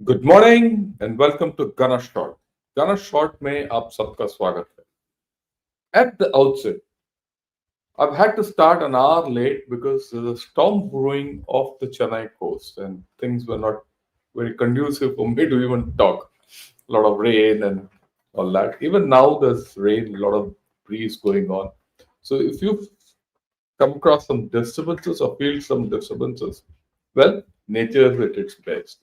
Good morning and welcome to Gana Short. Gana Short में आप सबका स्वागत है. At the outset, I've had to start an hour late because there's a storm brewing off the Chennai coast and things were not very conducive for me to even talk. A lot of rain and all that. Even now there's rain, a lot of breeze going on. So if you come across some disturbances or feel some disturbances, well, nature is at its best.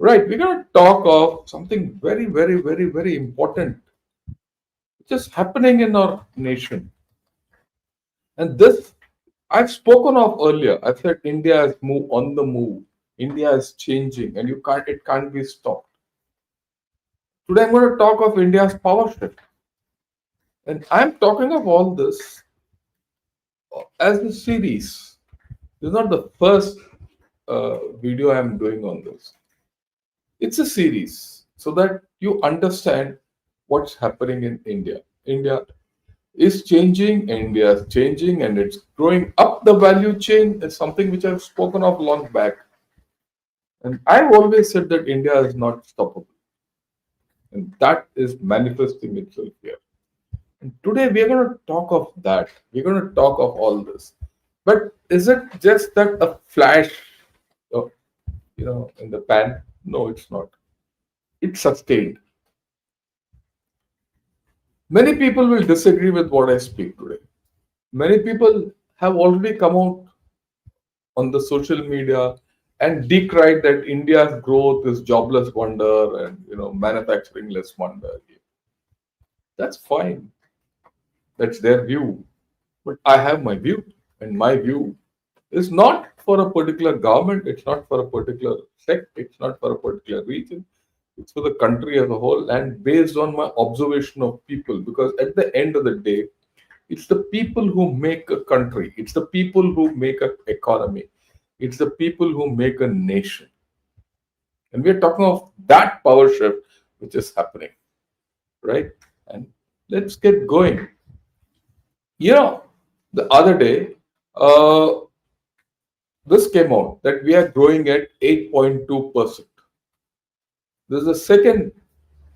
Right, we're going to talk of something very, very, very, very important which is happening in our nation. And this I've spoken of earlier. I've said India is move on the move. India is changing and it can't be stopped. Today I'm going to talk of India's power shift. And I'm talking of all this as a series. This is not the first video I'm doing on this. It's a series so that you understand what's happening in India. India is changing, India is changing, and it's growing up the value chain. Is something which I've spoken of long back. And I've always said that India is not stoppable. And that is manifesting itself here. And today we are going to talk of that. We're going to talk of all this. But is it just that a flash, of, in the pan? No, it's not. It's sustained. Many people will disagree with what I speak today. Many people have already come out on the social media and decried that India's growth is jobless wonder and manufacturing less wonder. That's fine. That's their view. But I have my view, and my view is not for a particular government, it's not for a particular sect, it's not for a particular region. It's for the country as a whole and based on my observation of people. Because at the end of the day, it's the people who make a country. It's the people who make an economy. It's the people who make a nation. And we're talking of that power shift which is happening. Right? And let's get going. The other day, this came out that we are growing at 8.2%. This is the second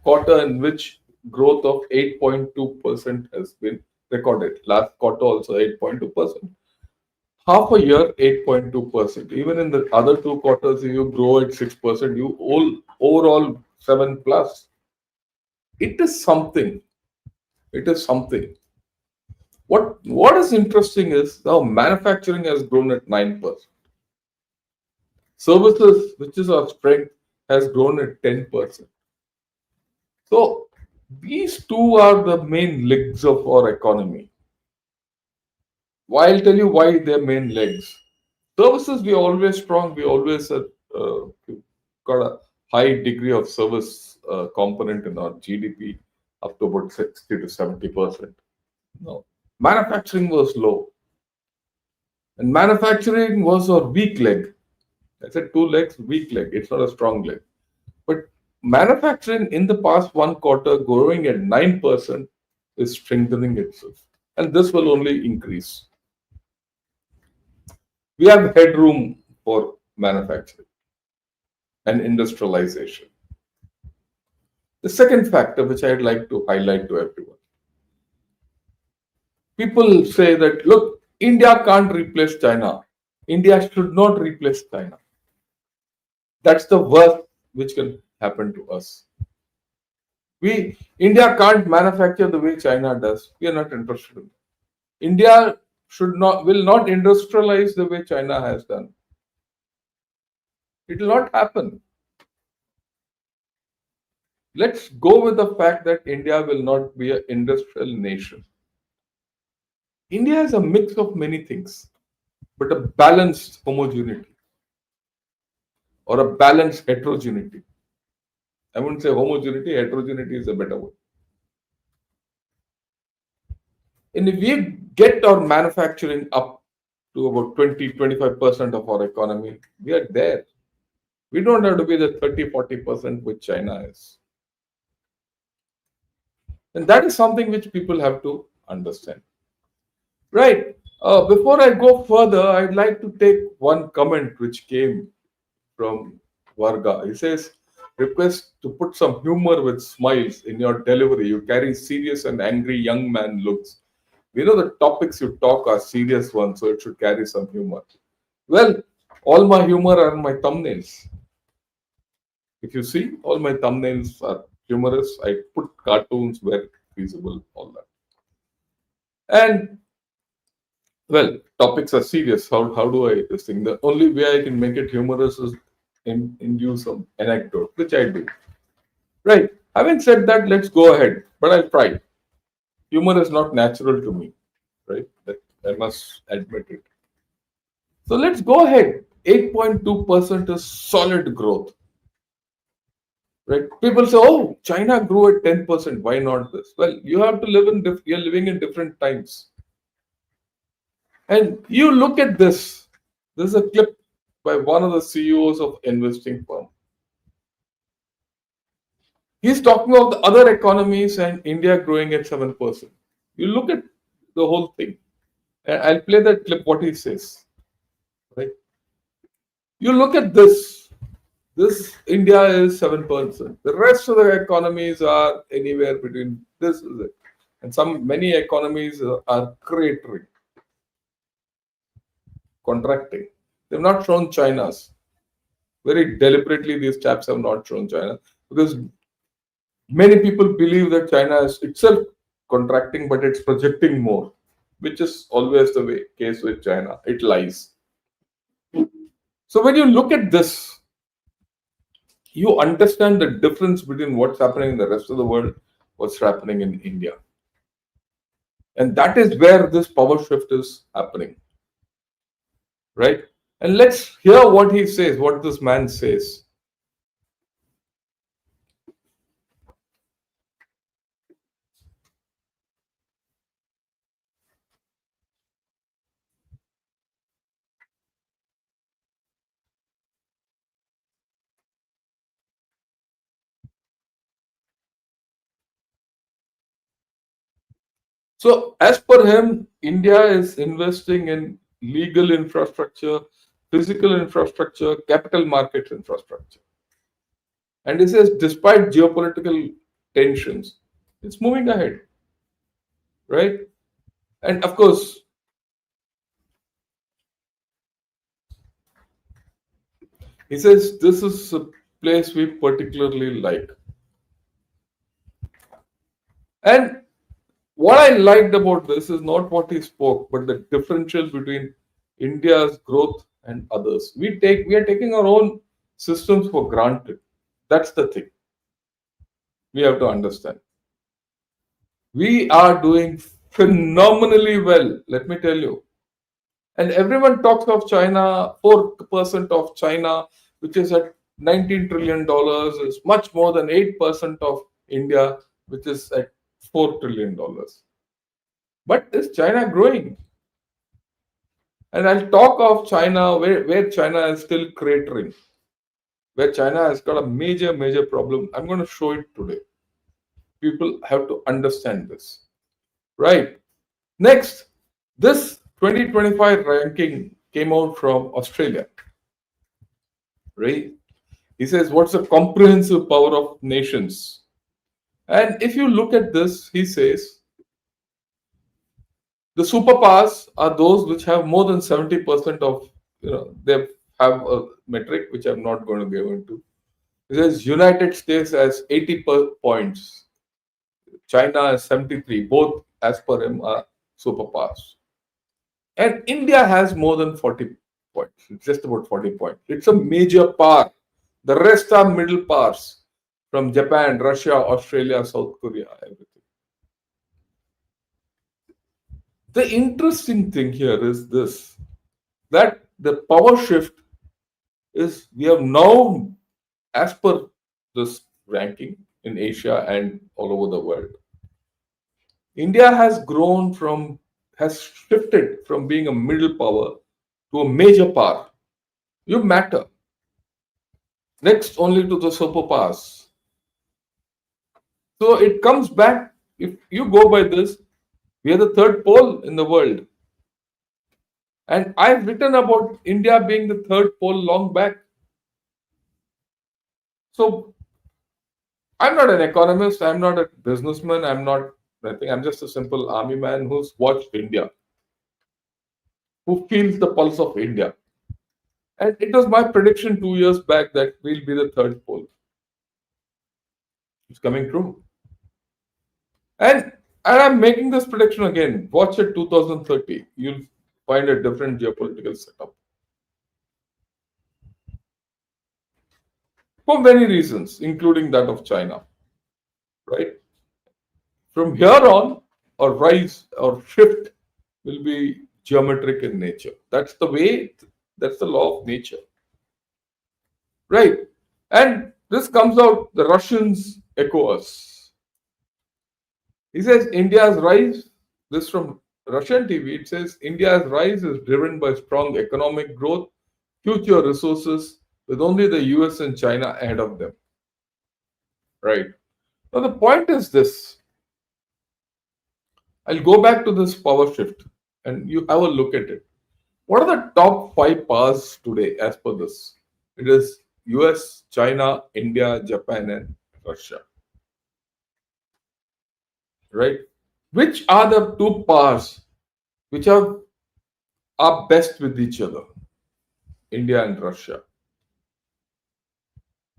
quarter in which growth of 8.2% has been recorded. Last quarter also 8.2%. Half a year 8.2%. Even in the other two quarters, if you grow at 6%, you overall 7 plus. It is something. It is something. What is interesting is how manufacturing has grown at 9%. Services, which is our strength, has grown at 10%. So these two are the main legs of our economy. Why I'll tell you why they're main legs. Services, we are always strong. We always got a high degree of service component in our GDP, up to about 60 to 70%. No, manufacturing was low, and manufacturing was our weak leg. I said two legs, weak leg. It's not a strong leg. But manufacturing in the past one quarter growing at 9% is strengthening itself. And this will only increase. We have headroom for manufacturing and industrialization. The second factor which I'd like to highlight to everyone. People say that, look, India can't replace China. India should not replace China. That's the worst which can happen to us. India can't manufacture the way China does. We are not interested in it. India will not industrialize the way China has done. It will not happen. Let's go with the fact that India will not be an industrial nation. India is a mix of many things, but a balanced homogeneity or a balanced heterogeneity. I wouldn't say homogeneity, heterogeneity is a better word. And if we get our manufacturing up to about 20-25% of our economy, we are there. We don't have to be the 30-40% which China is. And that is something which people have to understand. Right. Before I go further, I'd like to take one comment which came from Varga. He says, request to put some humor with smiles in your delivery. You carry serious and angry young man looks. We know the topics you talk are serious ones, so it should carry some humor. Well, all my humor are my thumbnails. If you see, all my thumbnails are humorous. I put cartoons where feasible, all that. And well, topics are serious. How do I this thing? The only way I can make it humorous is induce some anecdote, which I do. Right. Having said that, let's go ahead. But I'll try. Humor is not natural to me, right? That I must admit it. So let's go ahead. 8.2% is solid growth, right? People say, "Oh, China grew at 10%. Why not this?" Well, you have to live in you're living in different times, and you look at this. This is a clip by one of the CEOs of investing firm. He's talking about the other economies and India growing at 7%. You look at the whole thing. And I'll play that clip what he says. Right? You look at this. This India is 7%. The rest of the economies are anywhere between this is it. And many economies are cratering, contracting. They've not shown China's. Very deliberately, these chaps have not shown China because many people believe that China is itself contracting, but it's projecting more, which is always the case with China. It lies. So when you look at this, you understand the difference between what's happening in the rest of the world, what's happening in India. And that is where this power shift is happening. Right? And let's hear what he says, what this man says. So, as per him, India is investing in legal infrastructure, physical infrastructure, capital market infrastructure. And he says, despite geopolitical tensions, it's moving ahead, right? And of course, he says this is a place we particularly like. And what I liked about this is not what he spoke, but the differential between India's growth and others. We are taking our own systems for granted. That's the thing we have to understand. We are doing phenomenally well, let me tell you. And everyone talks of China, 4% of China, which is at $19 trillion, is much more than 8% of India, which is at $4 trillion. But is China growing? And I'll talk of China, where China is still cratering, where China has got a major, major problem. I'm going to show it today. People have to understand this. Right. Next, this 2025 ranking came out from Australia. Right. He says, what's the comprehensive power of nations? And if you look at this, he says, the superpowers are those which have more than 70% of, they have a metric which I'm not going to go into. He says United States has 80 points, China has 73, both as per him are superpowers. And India has more than 40 points. It's just about 40 points. It's a major power. The rest are middle powers from Japan, Russia, Australia, South Korea, everything. The interesting thing here is this, that the power shift is we have now, as per this ranking in Asia and all over the world, India has shifted from being a middle power to a major power. You matter. Next only to the superpowers. So it comes back, if you go by this, we are the third pole in the world. And I've written about India being the third pole long back. So I'm not an economist, I'm not a businessman, I'm not nothing. I'm just a simple army man who's watched India, who feels the pulse of India. And it was my prediction 2 years back that we'll be the third pole. It's coming true. And I'm making this prediction again. Watch it 2030. You'll find a different geopolitical setup. For many reasons, including that of China. Right? From here on, our rise or shift will be geometric in nature. That's the way, that's the law of nature. Right? And this comes out, the Russians echo us. He says India's rise, this from Russian TV, it says India's rise is driven by strong economic growth, future resources, with only the US and China ahead of them. Right. Now, the point is this, I'll go back to this power shift and you have a look at it. What are the top five powers today as per this? It is US, China, India, Japan, and Russia. Right? Which are the two powers which are best with each other? India and Russia.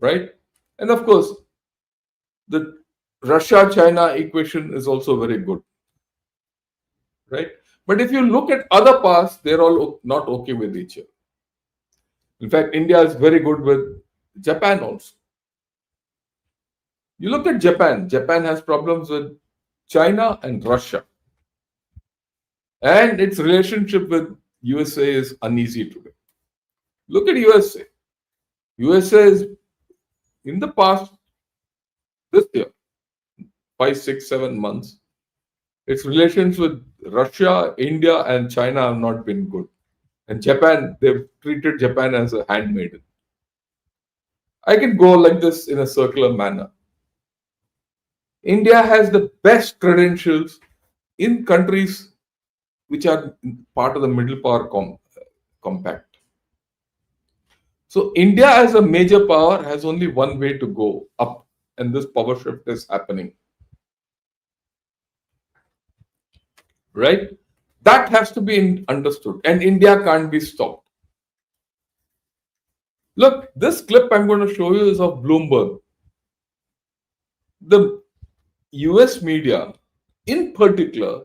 Right? And of course, the Russia China equation is also very good. Right? But if you look at other powers, they're all not okay with each other. In fact, India is very good with Japan also. You look at Japan, Japan has problems with China and Russia. And its relationship with USA is uneasy today. Look at USA. USA is in the past, this year, 5, 6, 7 months, its relations with Russia, India, and China have not been good. And Japan, they've treated Japan as a handmaiden. I can go like this in a circular manner. India has the best credentials in countries which are part of the middle power compact. So India as a major power has only one way to go up, and this power shift is happening. Right? That has to be understood, and India can't be stopped. Look, this clip I'm going to show you is of Bloomberg. The US media, in particular,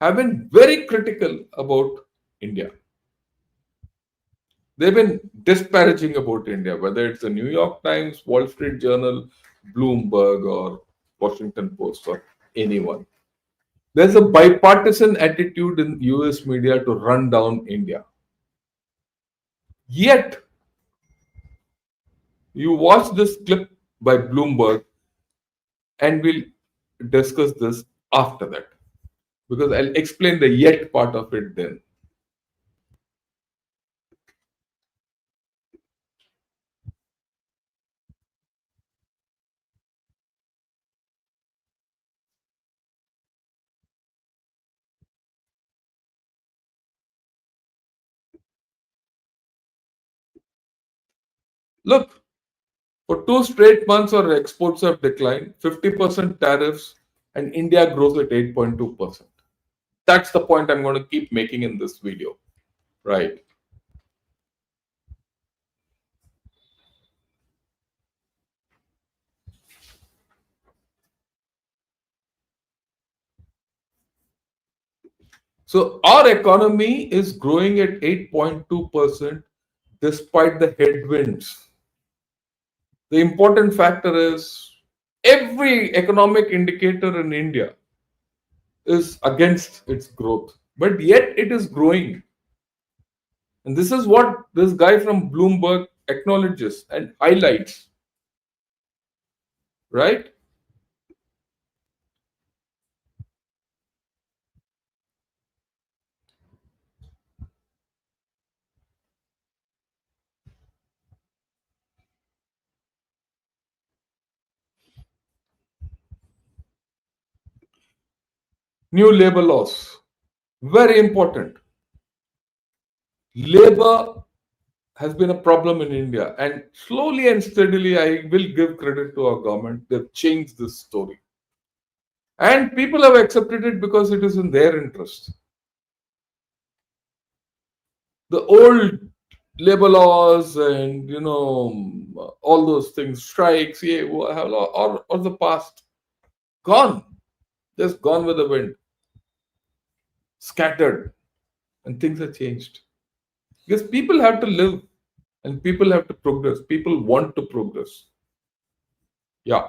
have been very critical about India. They've been disparaging about India, whether it's the New York Times, Wall Street Journal, Bloomberg, or Washington Post, or anyone. There's a bipartisan attitude in US media to run down India. Yet, you watch this clip by Bloomberg, and we'll discuss this after that because I'll explain the yet part of it then. Look, for 2 straight months, our exports have declined, 50% tariffs, and India grows at 8.2%. That's the point I'm going to keep making in this video. Right. So our economy is growing at 8.2% despite the headwinds. The important factor is every economic indicator in India is against its growth, but yet it is growing. And this is what this guy from Bloomberg acknowledges and highlights. Right? New labor laws. Very important. Labor has been a problem in India. And slowly and steadily, I will give credit to our government. They've changed this story. And people have accepted it because it is in their interest. The old labor laws and all those things, strikes, yeah, or the past, gone, just gone with the wind, scattered, and things have changed. Because people have to live and people have to progress. People want to progress. Yeah.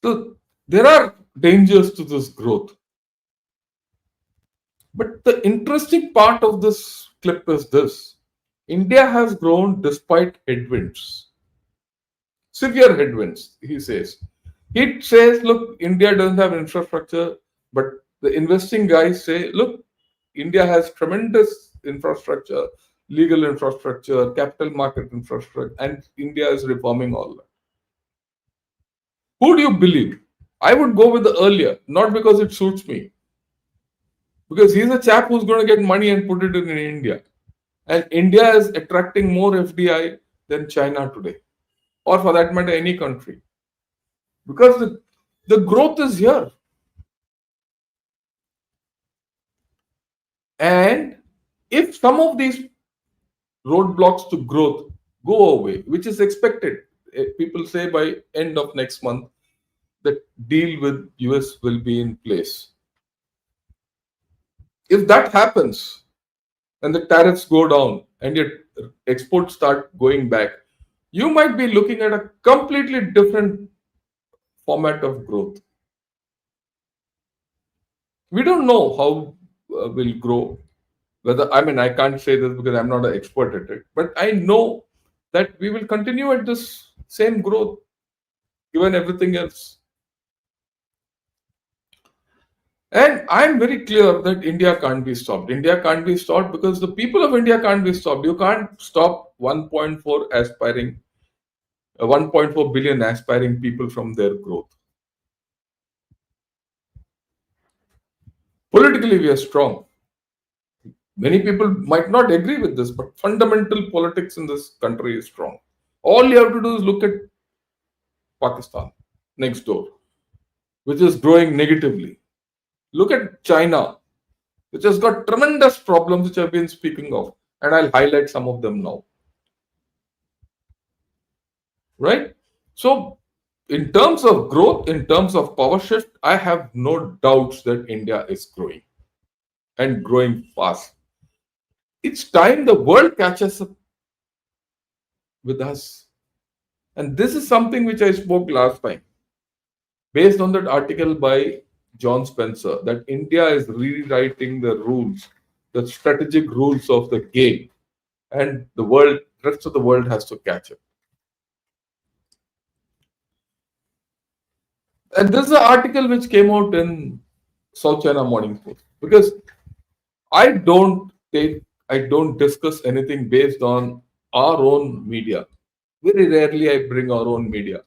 So there are dangers to this growth. But the interesting part of this clip is this: India has grown despite headwinds, severe headwinds, he says. He says, look, India doesn't have infrastructure, but the investing guys say, look, India has tremendous infrastructure, legal infrastructure, capital market infrastructure, and India is reforming all that. Who do you believe? I would go with the earlier, not because it suits me, because he's a chap who's going to get money and put it in India. And India is attracting more FDI than China today, or for that matter, any country, because the growth is here. And if some of these roadblocks to growth go away, which is expected, people say by end of next month, the deal with US will be in place. If that happens and the tariffs go down and your exports start going back, you might be looking at a completely different format of growth. We don't know how we'll grow. Whether, I mean, I can't say this because I'm not an expert at it, but I know that we will continue at this same growth given everything else. And I'm very clear that India can't be stopped. India can't be stopped because the people of India can't be stopped. You can't stop 1.4 billion aspiring people from their growth. Politically, we are strong. Many people might not agree with this, but fundamental politics in this country is strong. All you have to do is look at Pakistan next door, which is growing negatively. Look at China, which has got tremendous problems, which I've been speaking of, and I'll highlight some of them now. Right? So, in terms of growth, in terms of power shift, I have no doubts that India is growing and growing fast. It's time the world catches up with us. And this is something which I spoke last time, based on that article by John Spencer, that India is rewriting the rules, the strategic rules of the game, and the world, rest of the world has to catch up. And this is an article which came out in South China Morning Post, because I don't discuss anything based on our own media. Very rarely I bring our own media.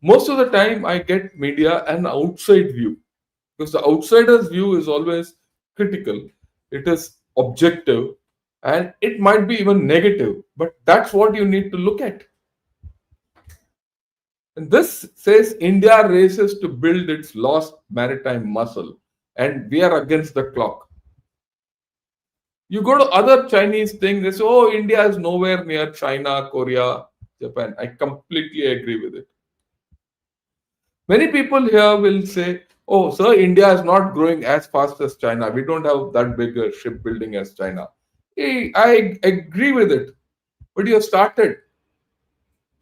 Most of the time I get media an outside view, because the outsider's view is always critical, it is objective, and it might be even negative, but that's what you need to look at. And this says India races to build its lost maritime muscle, and we are against the clock. You go to other Chinese things, they say, oh, India is nowhere near China, Korea, Japan. I completely agree with it. Many people here will say, oh, sir, India is not growing as fast as China. We don't have that big a shipbuilding as China. I agree with it, but you have started.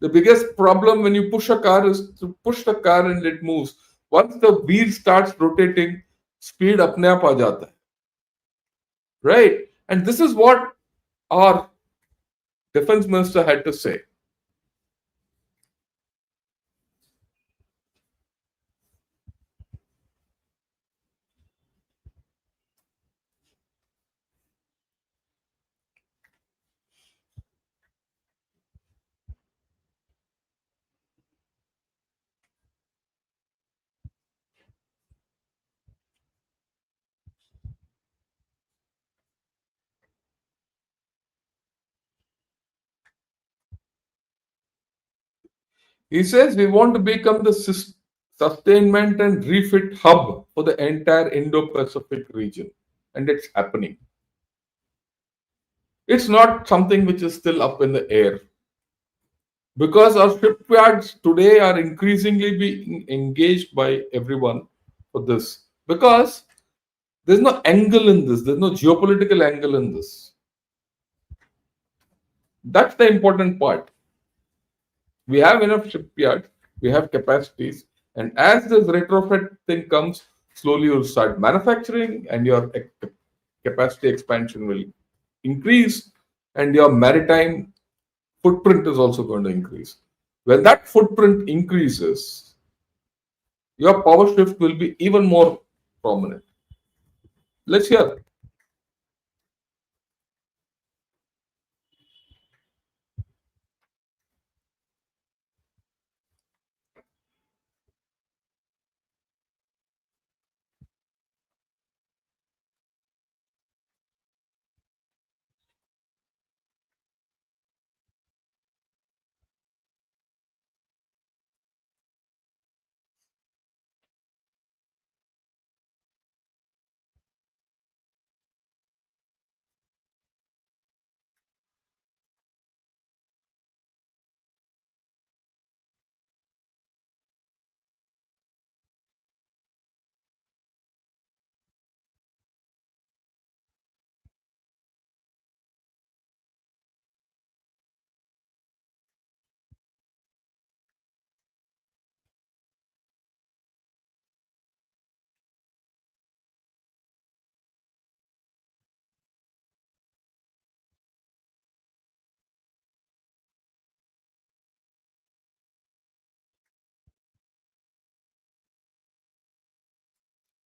The biggest problem when you push a car is to push the car and it moves. Once the wheel starts rotating, speed apne aap aa jata hai, right? And this is what our defense minister had to say. He says we want to become the sustainment and refit hub for the entire Indo-Pacific region, and it's happening. It's not something which is still up in the air because our shipyards today are increasingly being engaged by everyone for this because there's no angle in this, there's no geopolitical angle in this. That's the important part. We have enough shipyards, we have capacities, and as this retrofit thing comes, slowly you'll start manufacturing and your capacity expansion will increase, and your maritime footprint is also going to increase. When that footprint increases, your power shift will be even more prominent. Let's hear.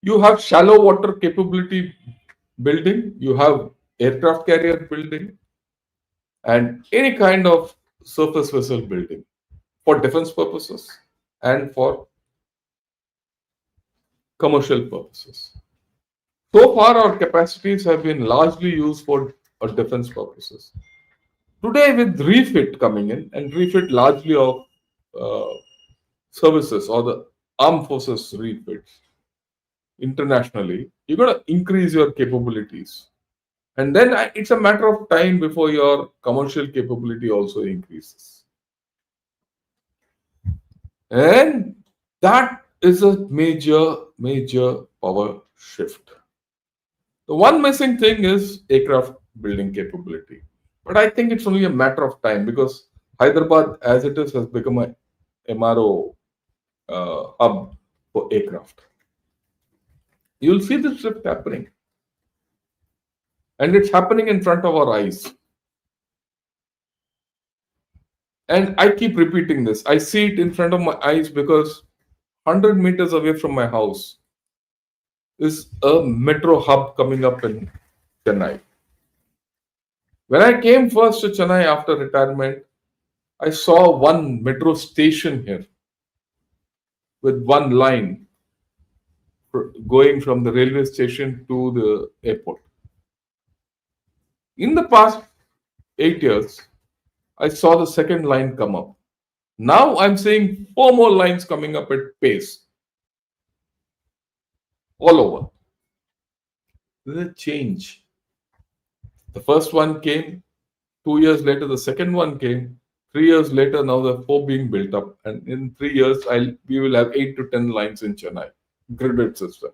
You have shallow water capability building, you have aircraft carrier building, and any kind of surface vessel building for defense purposes and for commercial purposes. So far, our capacities have been largely used for defense purposes. Today, with refit coming in, and refit largely of uh, services or the armed forces refits internationally, you're going to increase your capabilities. And then it's a matter of time before your commercial capability also increases. And that is a major, major power shift. The one missing thing is aircraft building capability. But I think it's only a matter of time because Hyderabad, as it is, has become a MRO hub for aircraft. You'll see this shift happening. And it's happening in front of our eyes. And I keep repeating this. I see it in front of my eyes because 100 meters away from my house is a metro hub coming up in Chennai. When I came first to Chennai after retirement, I saw one metro station here with one line going from the railway station to the airport. In the past 8 years, I saw the second line come up. Now I'm seeing four more lines coming up at pace all over. There's a change. The first one came, 2 years later, the second one came, 3 years later, now the four being built up. And in 3 years, we will have 8 to 10 lines in Chennai, gridded system.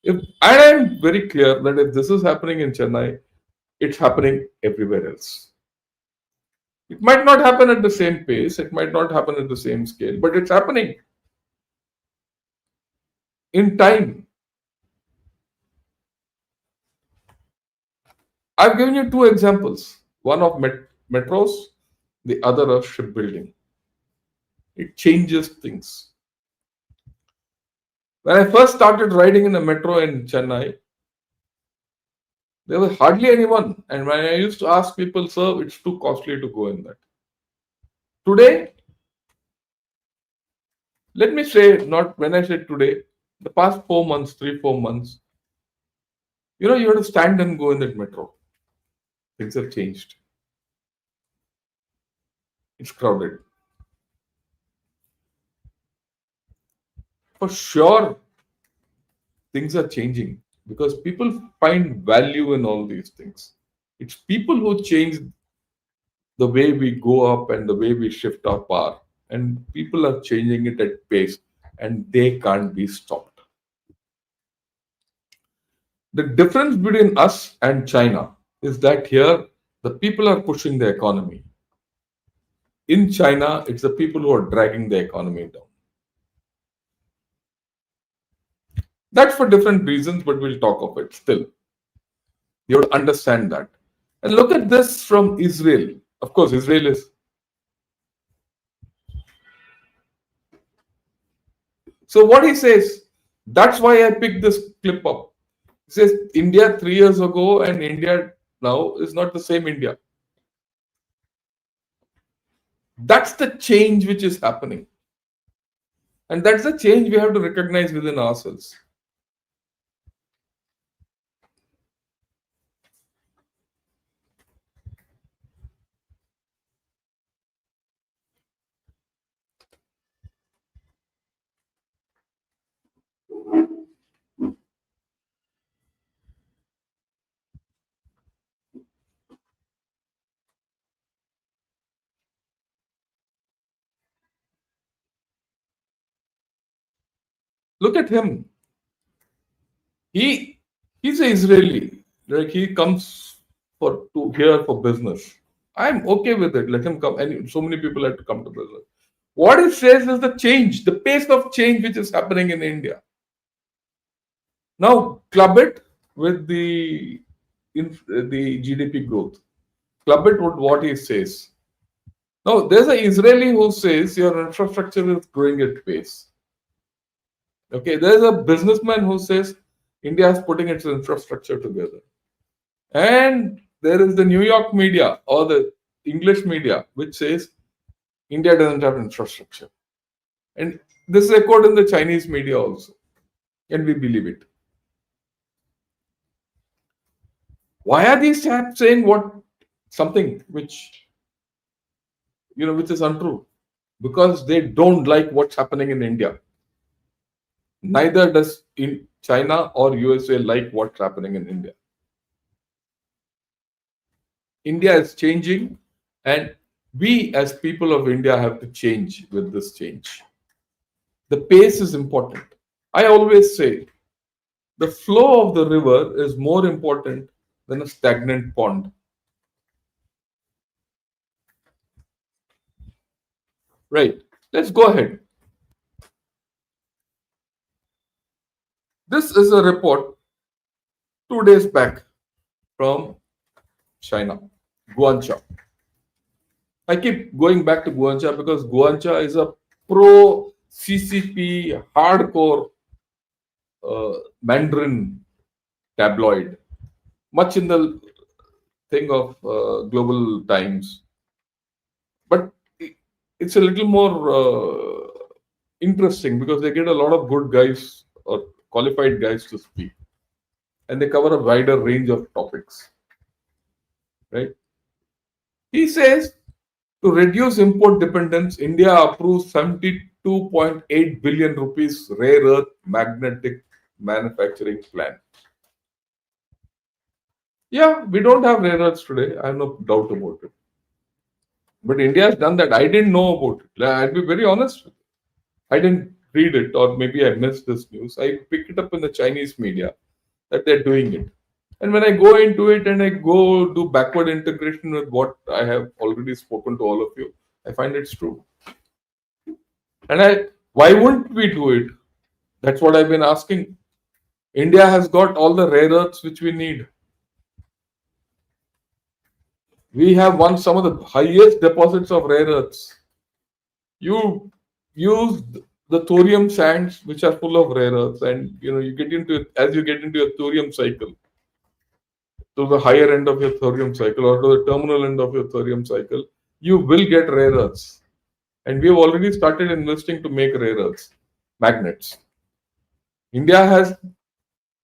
And I'm very clear that if this is happening in Chennai, It's happening everywhere else. It might not happen at the same pace, it might not happen at the same scale, but it's happening in time. I've given you two examples, one of metros, the other of shipbuilding. It changes things. When I first started riding in a metro in Chennai, there was hardly anyone. And when I used to ask people, sir, it's too costly to go in that. Today, let me say, not when I say today, the past 4 months, 3, 4 months, you have to stand and go in that metro. Things have changed. It's crowded. For sure, things are changing because people find value in all these things. It's people who change the way we go up and the way we shift our power. And people are changing it at pace and they can't be stopped. The difference between us and China is that here the people are pushing the economy. In China, it's the people who are dragging the economy down. That's for different reasons, but we'll talk of it still. You have to understand that. And look at this from Israel. Of course, Israel is. So, what he says, that's why I picked this clip up. He says India 3 years ago and India now is not the same India. That's the change which is happening. And that's the change we have to recognize within ourselves. Look at him. He he's an Israeli. Like he comes for to here for business. I'm okay with it. Let him come. And so many people have to come to business. What it says is the change, the pace of change which is happening in India. Now club it with the GDP growth. Club it with what he says. Now there's an Israeli who says your infrastructure is growing at pace. Okay, there's a businessman who says India is putting its infrastructure together. And there is the New York media or the English media which says India doesn't have infrastructure. And this is echoed in the Chinese media also. And we believe it. Why are these chaps saying what something which is untrue? Because they don't like what's happening in India. Neither does in China or USA like what's happening in India. India is changing, and we as people of India have to change with this change. The pace is important. I always say the flow of the river is more important than a stagnant pond. Right. Let's go ahead. This is a report 2 days back from China, Guangzhou. I keep going back to Guangzhou because Guangzhou is a pro CCP hardcore Mandarin tabloid, much in the thing of global times. But it's a little more interesting because they get a lot of good guys or qualified guys to speak, and they cover a wider range of topics. Right? He says to reduce import dependence, India approves 72.8 billion rupees rare earth magnetic manufacturing plan. Yeah, we don't have rare earths today. I have no doubt about it. But India has done that. I didn't know about it. I'll be very honest with you. I didn't read it, or maybe I missed this news. I picked it up in the Chinese media that they're doing it. And when I go into it and I go do backward integration with what I have already spoken to all of you, I find it's true. And why wouldn't we do it? That's what I've been asking. India has got all the rare earths which we need. We have some of the highest deposits of rare earths. You use the thorium sands, which are full of rare earths, and you get into as you get into a thorium cycle, to the higher end of your thorium cycle or to the terminal end of your thorium cycle, you will get rare earths. And we have already started investing to make rare earths magnets. India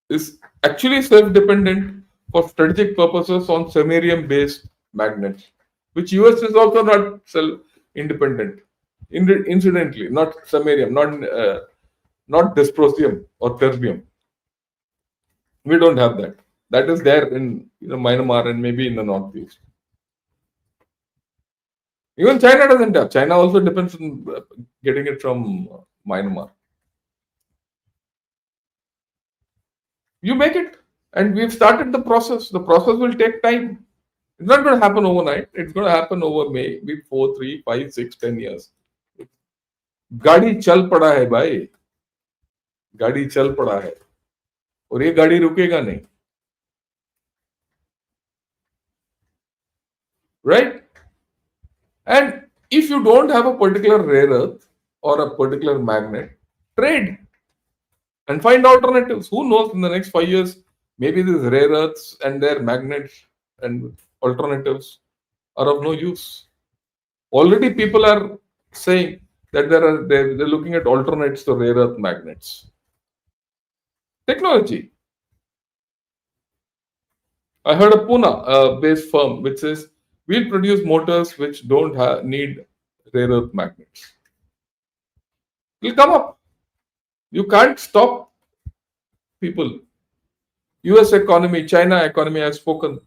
is actually self-dependent for strategic purposes on samarium-based magnets, which US is also not self-independent. Incidentally, not samarium, not dysprosium or terbium. We don't have that. That is there in Myanmar and maybe in the northeast. Even China doesn't have. China also depends on getting it from Myanmar. You make it, and we've started the process. The process will take time. It's not going to happen overnight. It's going to happen over maybe 4, 3, 5, 6, 10 years. गाड़ी चल पड़ा है भाई, गाड़ी चल पड़ा है और ये गाड़ी रुकेगा नहीं, right? And if you don't have a particular rare earth or a particular magnet, trade and find alternatives. Who knows, in the next 5 years, maybe these rare earths and their magnets and alternatives are of no use. Already people are saying that they're looking at alternates to rare earth magnets. Technology. I heard a Pune based firm which says we'll produce motors which don't need rare earth magnets. It'll come up. You can't stop people. US economy, China economy, I've spoken.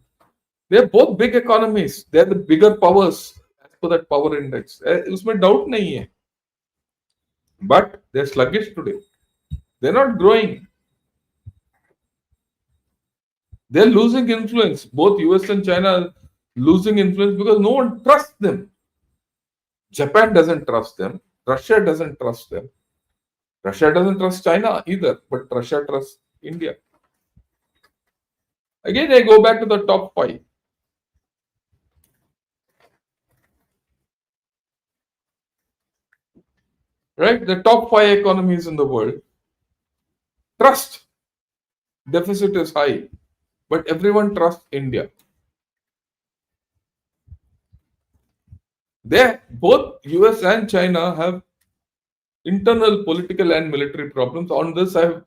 They're both big economies. They're the bigger powers as per that power index. उसमें doubt नहीं है. But they're sluggish today. They're not growing. They're losing influence. Both US and China are losing influence because no one trusts them. Japan doesn't trust them. Russia doesn't trust them. Russia doesn't trust China either, but Russia trusts India. Again, I go back to the top five. Right? The top five economies in the world. Trust deficit is high, but everyone trusts India. Both US and China have internal political and military problems. On this, I've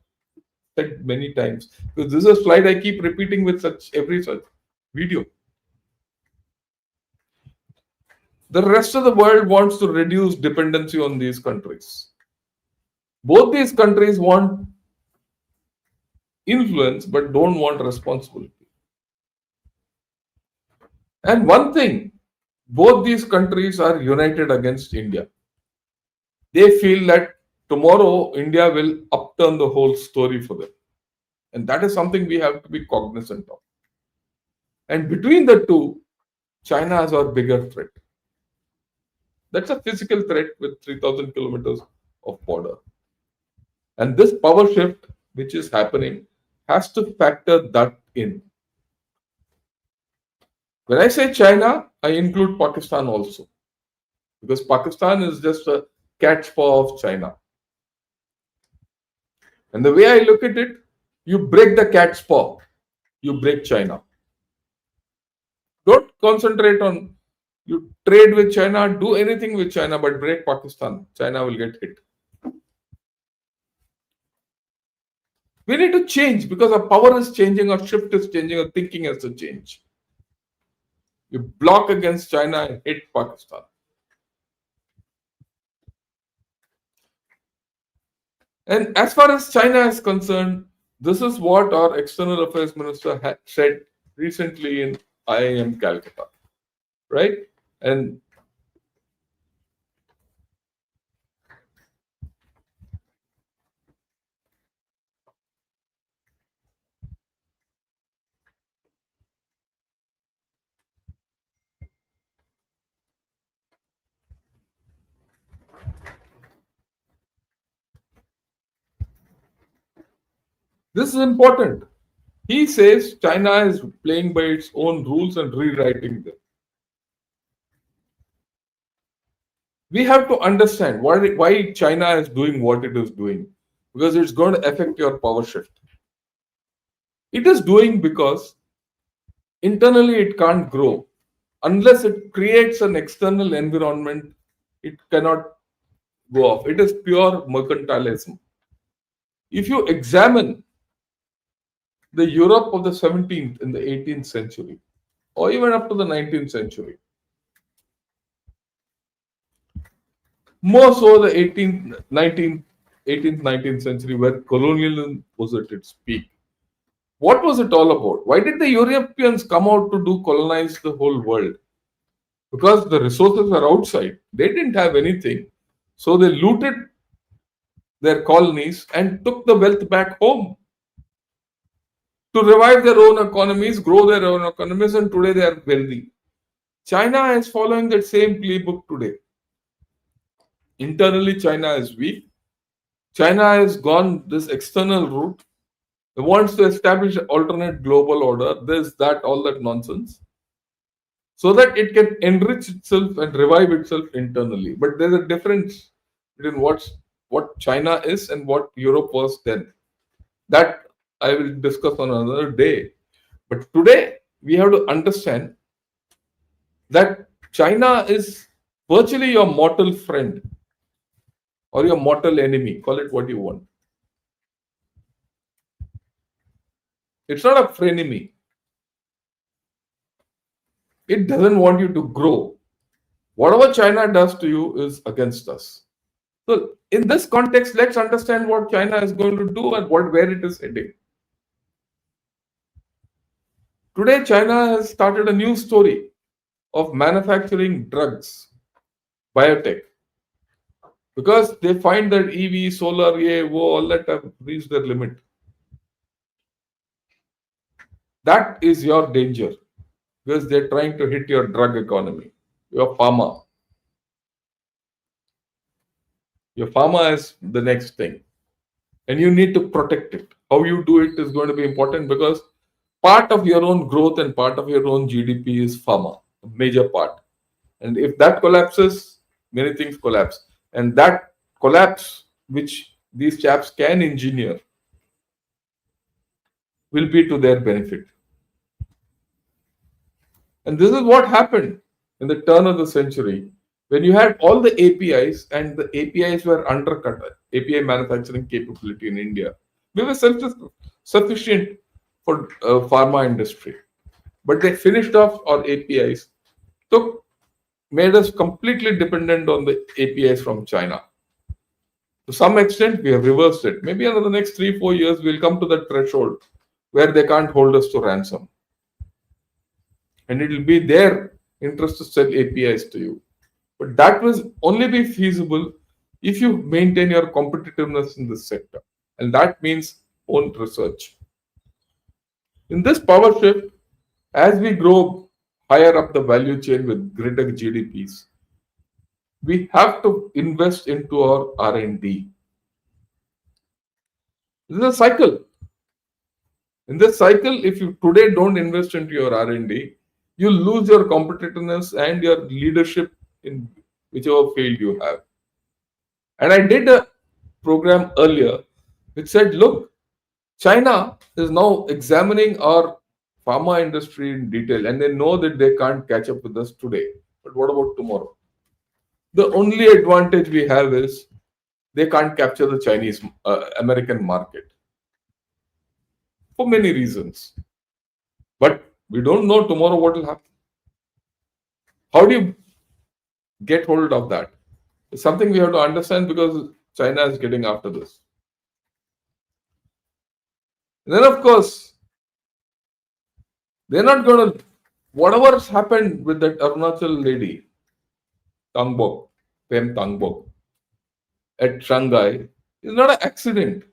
said many times. Because this is a slide I keep repeating with every such video. The rest of the world wants to reduce dependency on these countries. Both these countries want influence but don't want responsibility. And one thing, both these countries are united against India. They feel that tomorrow India will upturn the whole story for them. And that is something we have to be cognizant of. And between the two, China is our bigger threat. That's a physical threat with 3,000 kilometers of border. And this power shift, which is happening, has to factor that in. When I say China, I include Pakistan also. Because Pakistan is just a cat's paw of China. And the way I look at it, you break the cat's paw, you break China. Don't concentrate on you trade with China, do anything with China, but break Pakistan. China will get hit. We need to change because our power is changing, our shift is changing, our thinking has to change. You block against China and hit Pakistan. And as far as China is concerned, this is what our external affairs minister said recently in IIM Calcutta, right? And This is important. He says China is playing by its own rules and rewriting them. We have to understand why China is doing what it is doing because it's going to affect your power shift. It is doing because internally it can't grow unless it creates an external environment. It cannot go off. It is pure mercantilism. If you examine the Europe of the 17th and the 18th century, or even up to the 19th century, more so the 18th, 19th, 18th, 19th century, where colonialism was at its peak. What was it all about? Why did the Europeans come out to do colonize the whole world? Because the resources were outside. They didn't have anything. So they looted their colonies and took the wealth back home to revive their own economies, grow their own economies, and today they are wealthy. China is following that same playbook today. Internally, China is weak. China has gone this external route. It wants to establish an alternate global order, this, that, all that nonsense, so that it can enrich itself and revive itself internally. But there's a difference between what China is and what Europe was then. That I will discuss on another day. But today we have to understand that China is virtually your mortal friend or your mortal enemy. Call it what you want. It's not a frenemy. It doesn't want you to grow. Whatever China does to you is against us. So, in this context, let's understand what China is going to do and where it is heading. Today, China has started a new story of manufacturing drugs, biotech, because they find that EV, solar, all that have reached their limit. That is your danger because they're trying to hit your drug economy, your pharma. Your pharma is the next thing, and you need to protect it. How you do it is going to be important because part of your own growth and part of your own GDP is pharma, a major part. And if that collapses, many things collapse. And that collapse, which these chaps can engineer, will be to their benefit. And this is what happened in the turn of the century when you had all the APIs and the APIs were undercut, API manufacturing capability in India. We were self-sufficient for pharma industry. But they finished off our APIs, took made us completely dependent on the APIs from China. To some extent, we have reversed it. Maybe in the next 3-4 years, we'll come to that threshold where they can't hold us to ransom. And it will be their interest to sell APIs to you. But that will only be feasible if you maintain your competitiveness in this sector. And that means own research. In this power shift, as we grow higher up the value chain with greater GDPs, we have to invest into our R&D. This is a cycle. In this cycle, if you today don't invest into your R&D, you lose your competitiveness and your leadership in whichever field you have. And I did a program earlier which said, look, China is now examining our pharma industry in detail and they know that they can't catch up with us today. But what about tomorrow? The only advantage we have is they can't capture the Chinese American market for many reasons. But we don't know tomorrow what will happen. How do you get hold of that? It's something we have to understand because China is getting after this. And then, of course, they're not going to, whatever's happened with that Arunachal lady, Tangbok, Pem Tangbok, at Shanghai, is not an accident.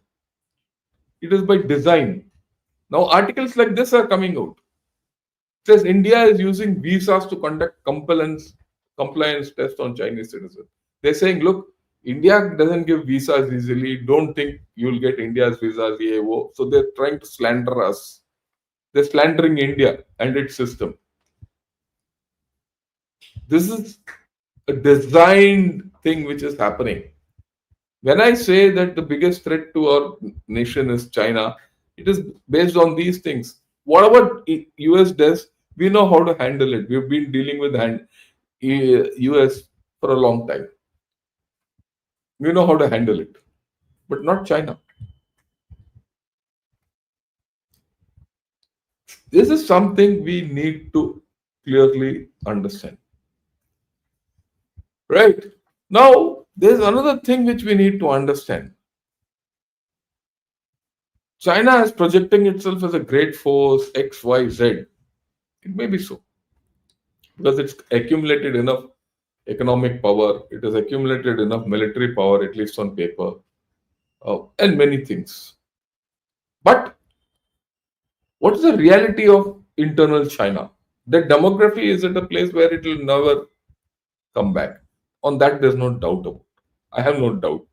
It is by design. Now, articles like this are coming out. It says India is using visas to conduct compliance tests on Chinese citizens. They're saying, look, India doesn't give visas easily. Don't think you'll get India's visas, EAO. So they're trying to slander us. They're slandering India and its system. This is a designed thing which is happening. When I say that the biggest threat to our nation is China, it is based on these things. Whatever US does, we know how to handle it. We've been dealing with US for a long time. We know how to handle it, but not China. This is something we need to clearly understand. Right? Now, there's another thing which we need to understand. China is projecting itself as a great force, X, Y, Z. It may be so because it's accumulated enough economic power, it has accumulated enough military power, at least on paper, and many things. But what is the reality of internal China? The demography is at a place where it will never come back. On that, there's no doubt about. I have no doubt.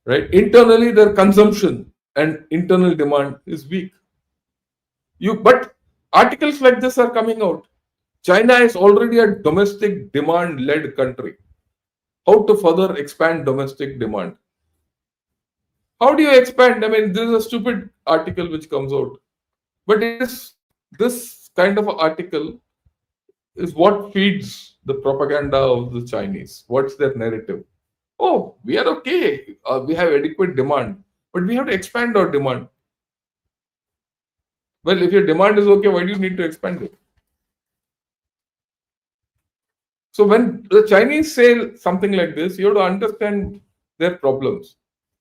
Right? Internally, their consumption and internal demand is weak. But articles like this are coming out. China is already a domestic demand-led country. How to further expand domestic demand? How do you expand? I mean, this is a stupid article which comes out. But this kind of article is what feeds the propaganda of the Chinese. What's their narrative? Oh, we are okay. We have adequate demand, but we have to expand our demand. Well, if your demand is okay, why do you need to expand it? So when the Chinese say something like this, you have to understand their problems.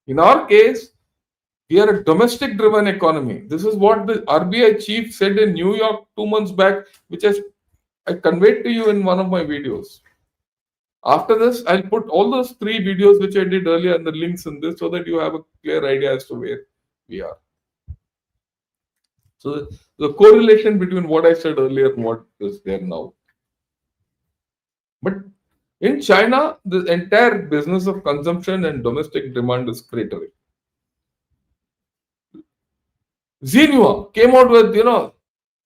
In our case, we are a domestic driven economy. This is what the RBI chief said in New York 2 months back, which I conveyed to you in one of my videos. After this, I'll put all those 3 videos which I did earlier and the links in this so that you have a clear idea as to where we are. So the correlation between what I said earlier and what is there now. But in China, the entire business of consumption and domestic demand is cratering. Xinhua came out with,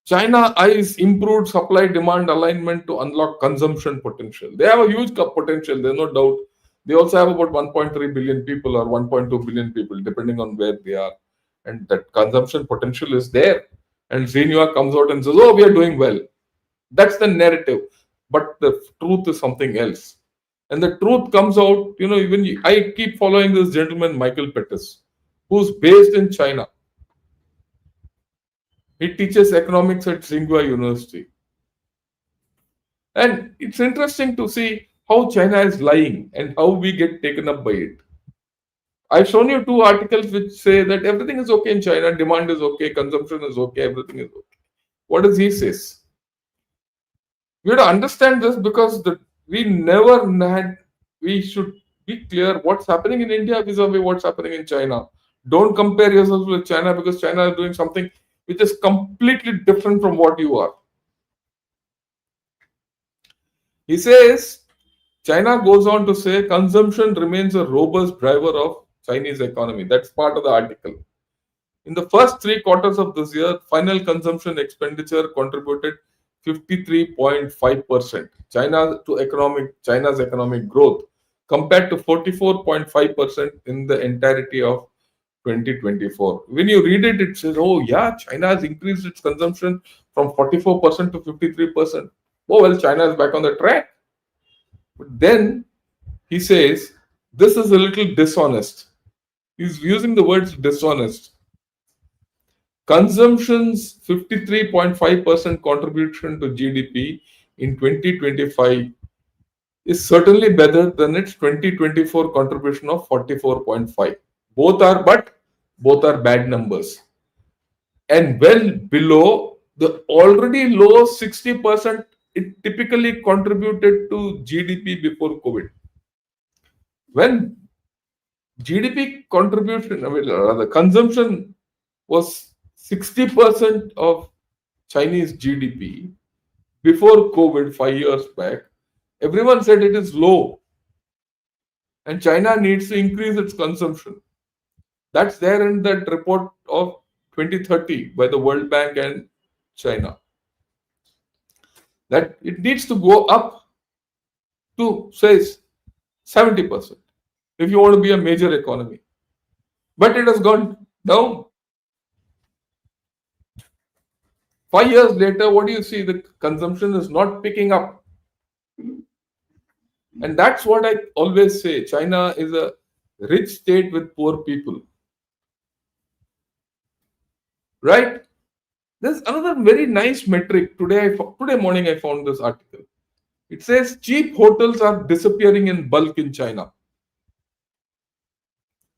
China eyes improved supply demand alignment to unlock consumption potential. They have a huge potential, there's no doubt. They also have about 1.3 billion people or 1.2 billion people, depending on where they are. And that consumption potential is there. And Xinhua comes out and says, oh, we are doing well. That's the narrative. But the truth is something else. And the truth comes out, I keep following this gentleman, Michael Pettis, who's based in China. He teaches economics at Tsinghua University. And it's interesting to see how China is lying and how we get taken up by it. I've shown you 2 articles which say that everything is okay in China, demand is okay, consumption is okay, everything is okay. What does he say? We have to understand this because we should be clear what's happening in India vis-a-vis what's happening in China. Don't compare yourself with China because China is doing something which is completely different from what you are. He says, China goes on to say consumption remains a robust driver of Chinese economy. That's part of the article. In the first 3 quarters of this year, final consumption expenditure contributed 53.5% China's economic growth compared to 44.5% in the entirety of 2024. When you read it, it says, oh yeah, China has increased its consumption from 44% to 53%. Oh well, China is back on the track. But then he says, this is a little dishonest. He's using the words dishonest. Consumption's 53.5% contribution to GDP in 2025 is certainly better than its 2024 contribution of 44.5. Both are bad numbers and well below the already low 60% it typically contributed to GDP before COVID. When GDP contribution, rather consumption was 60% of Chinese GDP before COVID 5 years back, everyone said it is low. and China needs to increase its consumption. That's there in that report of 2030 by the World Bank and China. That it needs to go up to, say, 70% if you want to be a major economy. But it has gone down. 5 years later, what do you see? The consumption is not picking up. And that's what I always say. China is a rich state with poor people. Right? There's another very nice metric. Today morning, I found this article. It says cheap hotels are disappearing in bulk in China.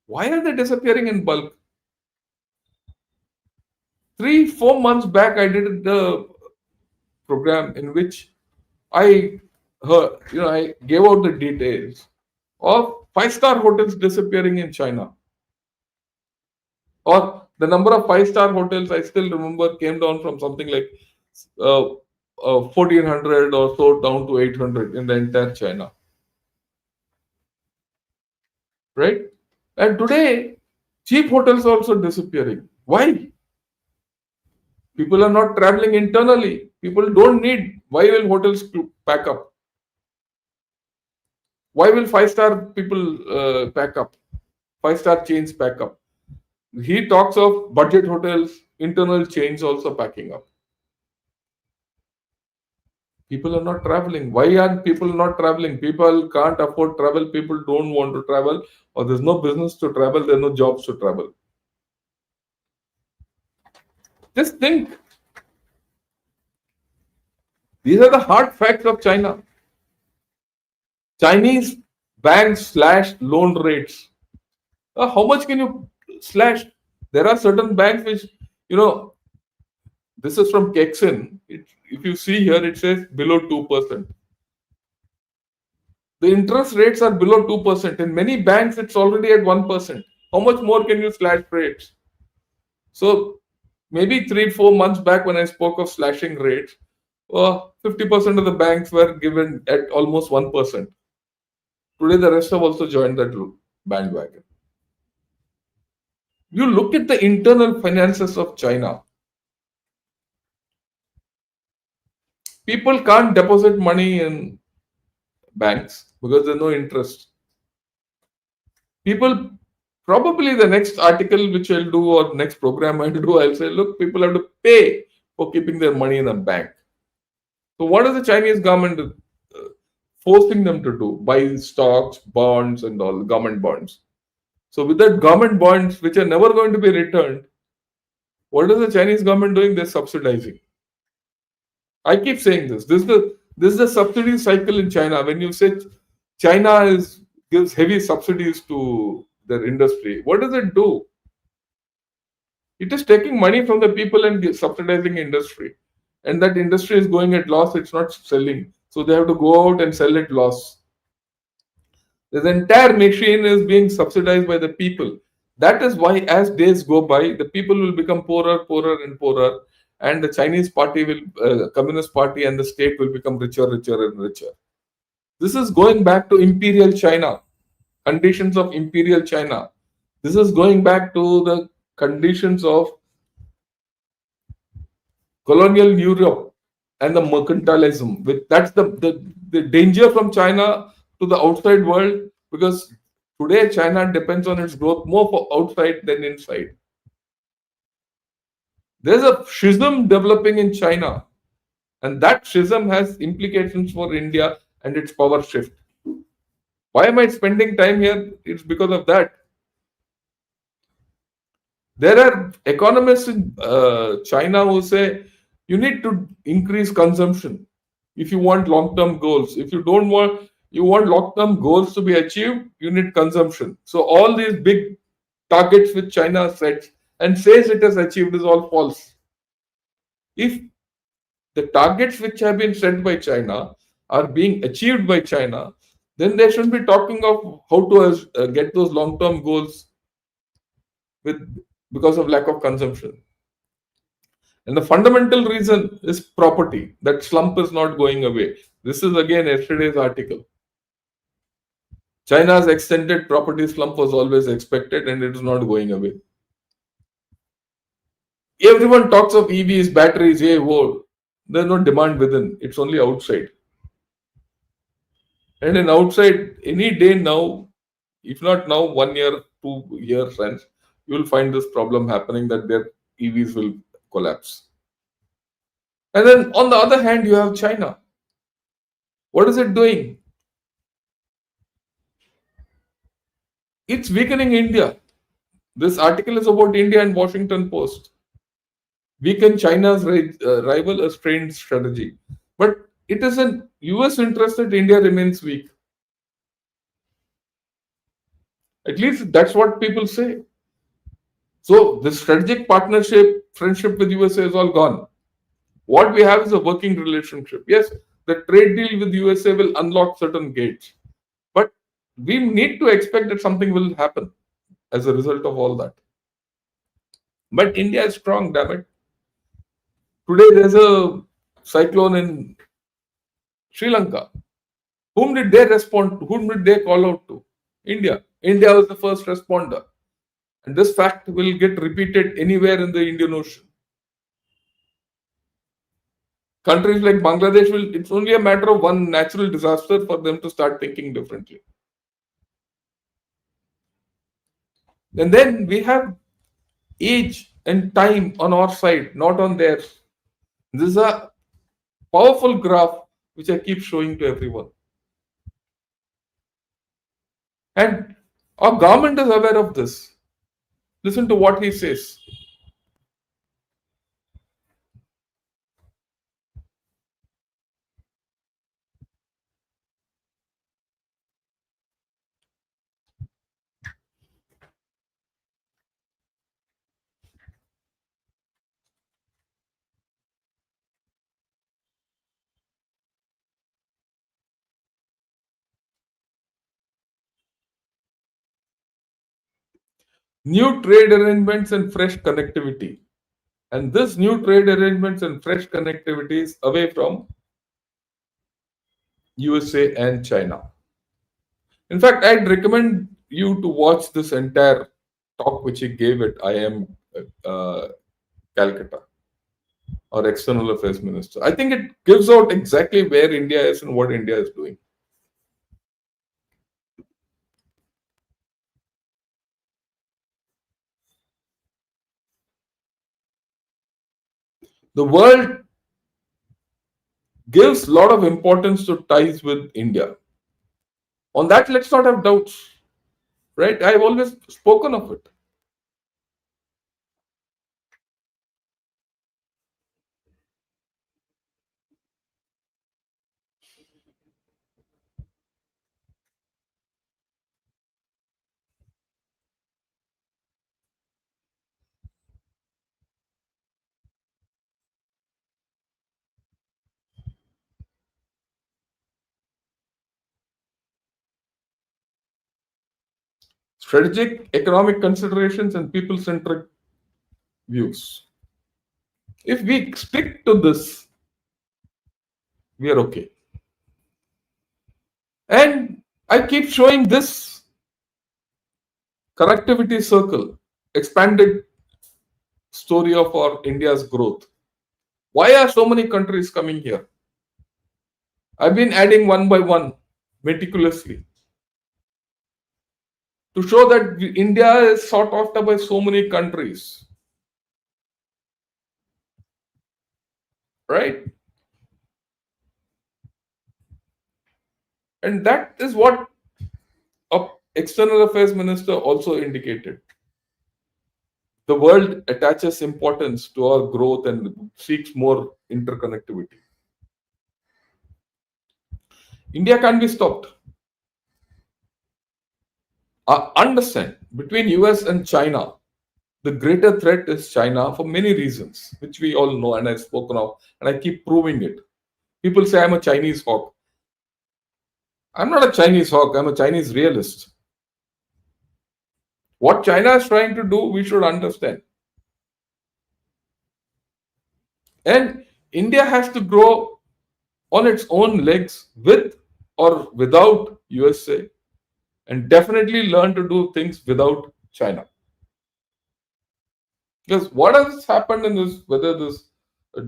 Why are they disappearing in bulk? 3 4 months back, I did the program in which I I gave out the details of five-star hotels disappearing in China. Or the number of five-star hotels I still remember came down from something like 1400 or so down to 800 in the entire China. Right? And today, cheap hotels are also disappearing. Why? People are not traveling internally. People don't need. Why will hotels pack up? Why will five-star people pack up? Five-star chains pack up. He talks of budget hotels, internal chains also packing up. People are not traveling. Why aren't people not traveling? People can't afford travel. People don't want to travel, or there's no business to travel. There are no jobs to travel. Just think. These are the hard facts of China. Chinese banks slash loan rates. How much can you slash? There are certain banks which, this is from Kexin. If you see here, it says below 2%. The interest rates are below 2%. In many banks, it's already at 1%. How much more can you slash rates? So maybe 3 4 months back when I spoke of slashing rates, 50% of the banks were given at almost 1%. Today, the rest have also joined that bandwagon. You look at the internal finances of China. People can't deposit money in banks because there's no interest. People, probably the next article which I'll do or next program I'll do, I'll say, look, people have to pay for keeping their money in a bank. So what is the Chinese government forcing them to do? Buy stocks, bonds, and all government bonds. So with that government bonds, which are never going to be returned, what is the Chinese government doing? They're subsidizing. I keep saying this. This is the subsidy cycle in China. When you say China gives heavy subsidies to their industry, what does it do? It is taking money from the people and subsidizing industry. And that industry is going at loss, it's not selling. So they have to go out and sell at loss. This entire machine is being subsidized by the people. That is why, as days go by, the people will become poorer, poorer, and poorer, and the Chinese party Communist Party and the state will become richer, richer, and richer. This is going back to imperial China, conditions of imperial China. This is going back to the conditions of colonial Europe and the mercantilism. That's the danger from China to the outside world, because today China depends on its growth more for outside than inside. There's a schism developing in China, and that schism has implications for India and its power shift. Why am I spending time here? It's because of that. There are economists in China who say you need to increase consumption if you want long-term goals. If you want long-term goals to be achieved, you need consumption. So all these big targets which China sets and says it has achieved is all false. If the targets which have been set by China are being achieved by China, then they shouldn't be talking of how to get those long-term goals because of lack of consumption. And the fundamental reason is property. That slump is not going away. This is again yesterday's article. China's extended property slump was always expected and it is not going away. Everyone talks of EVs, batteries, yeah, whoa. There's no demand within, it's only outside. And in outside, any day now, if not now, 1 year, 2 years hence, you will find this problem happening that their EVs will collapse. And then on the other hand, you have China. What is it doing? It's weakening India. This article is about India and Washington Post. Weaken China's rival a strained strategy. But it is in US interest that India remains weak. At least that's what people say. So the strategic partnership, friendship with USA is all gone. What we have is a working relationship. Yes, the trade deal with USA will unlock certain gates. But we need to expect that something will happen as a result of all that. But India is strong, damn it. Today there's a cyclone in Sri Lanka. Whom did they respond to? Whom did they call out to? India. India was the first responder. And this fact will get repeated anywhere in the Indian Ocean. Countries like Bangladesh will, it's only a matter of one natural disaster for them to start thinking differently. And then we have age and time on our side, not on theirs. This is a powerful graph which I keep showing to everyone. And our government is aware of this. Listen to what he says. New trade arrangements and fresh connectivity. And this new trade arrangements and fresh connectivity is away from USA and China. In fact, I'd recommend you to watch this entire talk which he gave at IM Calcutta, our External Affairs Minister. I think it gives out exactly where India is and what India is doing. The world gives a lot of importance to ties with India. On that, let's not have doubts, right? I've always spoken of it. Strategic, economic considerations, and people centric views. If we stick to this, we are okay. And I keep showing this connectivity circle, expanded story of our India's growth. Why are so many countries coming here? I've been adding one by one meticulously to show that India is sought after by so many countries, right? And that is what a external affairs minister also indicated. The world attaches importance to our growth and seeks more interconnectivity. India can't be stopped. Understand, between US and China, the greater threat is China for many reasons, which we all know and I've spoken of, and I keep proving it. People say I'm a Chinese hawk. I'm not a Chinese hawk, I'm a Chinese realist. What China is trying to do, we should understand. And India has to grow on its own legs with or without USA. and definitely learn to do things without China. Because what has happened in this, whether this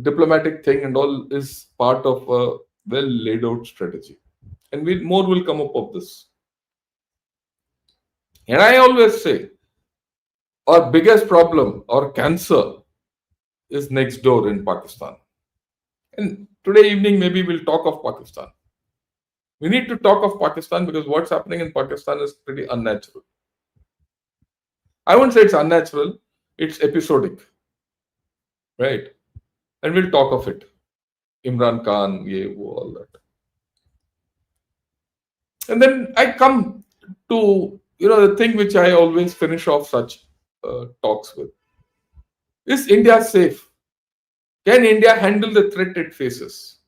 diplomatic thing and all is part of a well laid out strategy. And more will come up of this. And I always say, our biggest problem, our cancer, is next door in Pakistan. And today evening, maybe we'll talk of Pakistan. We need to talk of Pakistan because what's happening in Pakistan is pretty unnatural. I won't say it's unnatural, it's episodic, right? And we'll talk of it. Imran Khan, ye, wo, all that. And then I come to, the thing which I always finish off such talks with. Is India safe? Can India handle the threat it faces?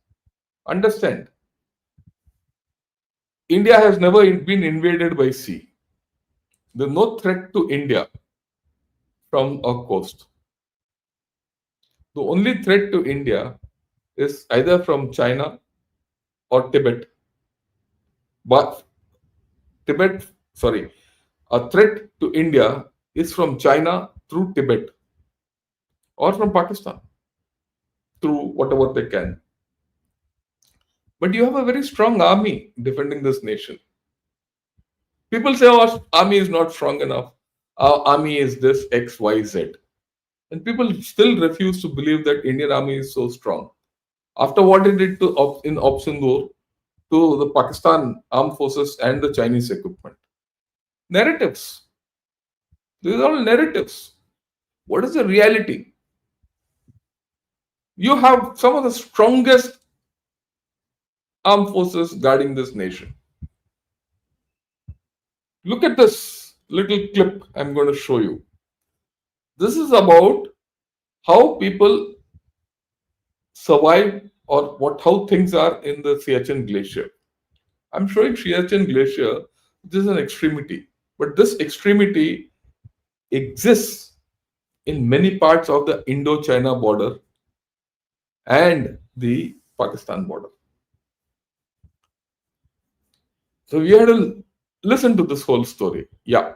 Understand, India has never been invaded by sea. There's no threat to India from our coast. The only threat to India is either from China or Tibet. But sorry, a threat to India is from China through Tibet or from Pakistan through whatever they can. But you have a very strong army defending this nation. People say, oh, our army is not strong enough. Our army is this X, Y, Z. And people still refuse to believe that Indian army is so strong. After what it did in Opsindor to the Pakistan armed forces and the Chinese equipment. Narratives. These are all narratives. What is the reality? You have some of the strongest armed forces guarding this nation. Look at this little clip I'm going to show you. This is about how people survive or how things are in the Siachen Glacier. I'm showing Siachen Glacier, which is an extremity. But this extremity exists in many parts of the Indo-China border and the Pakistan border. So we had to listen to this whole story. Yeah.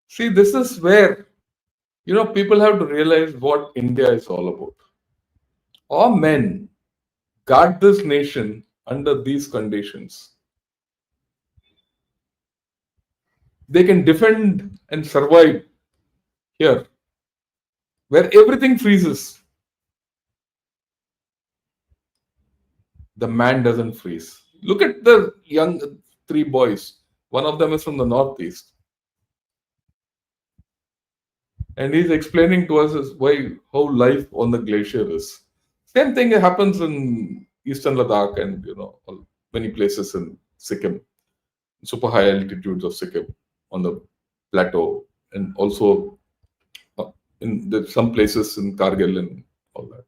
See, this is where, people have to realize what India is all about. Our men guard this nation under these conditions. They can defend and survive here, where everything freezes. The man doesn't freeze. Look at the young three boys. One of them is from the northeast. And he's explaining to us is how life on the glacier is. Same thing happens in eastern Ladakh and many places in Sikkim, super high altitudes of Sikkim on the plateau, and also in some places in Kargil and all that.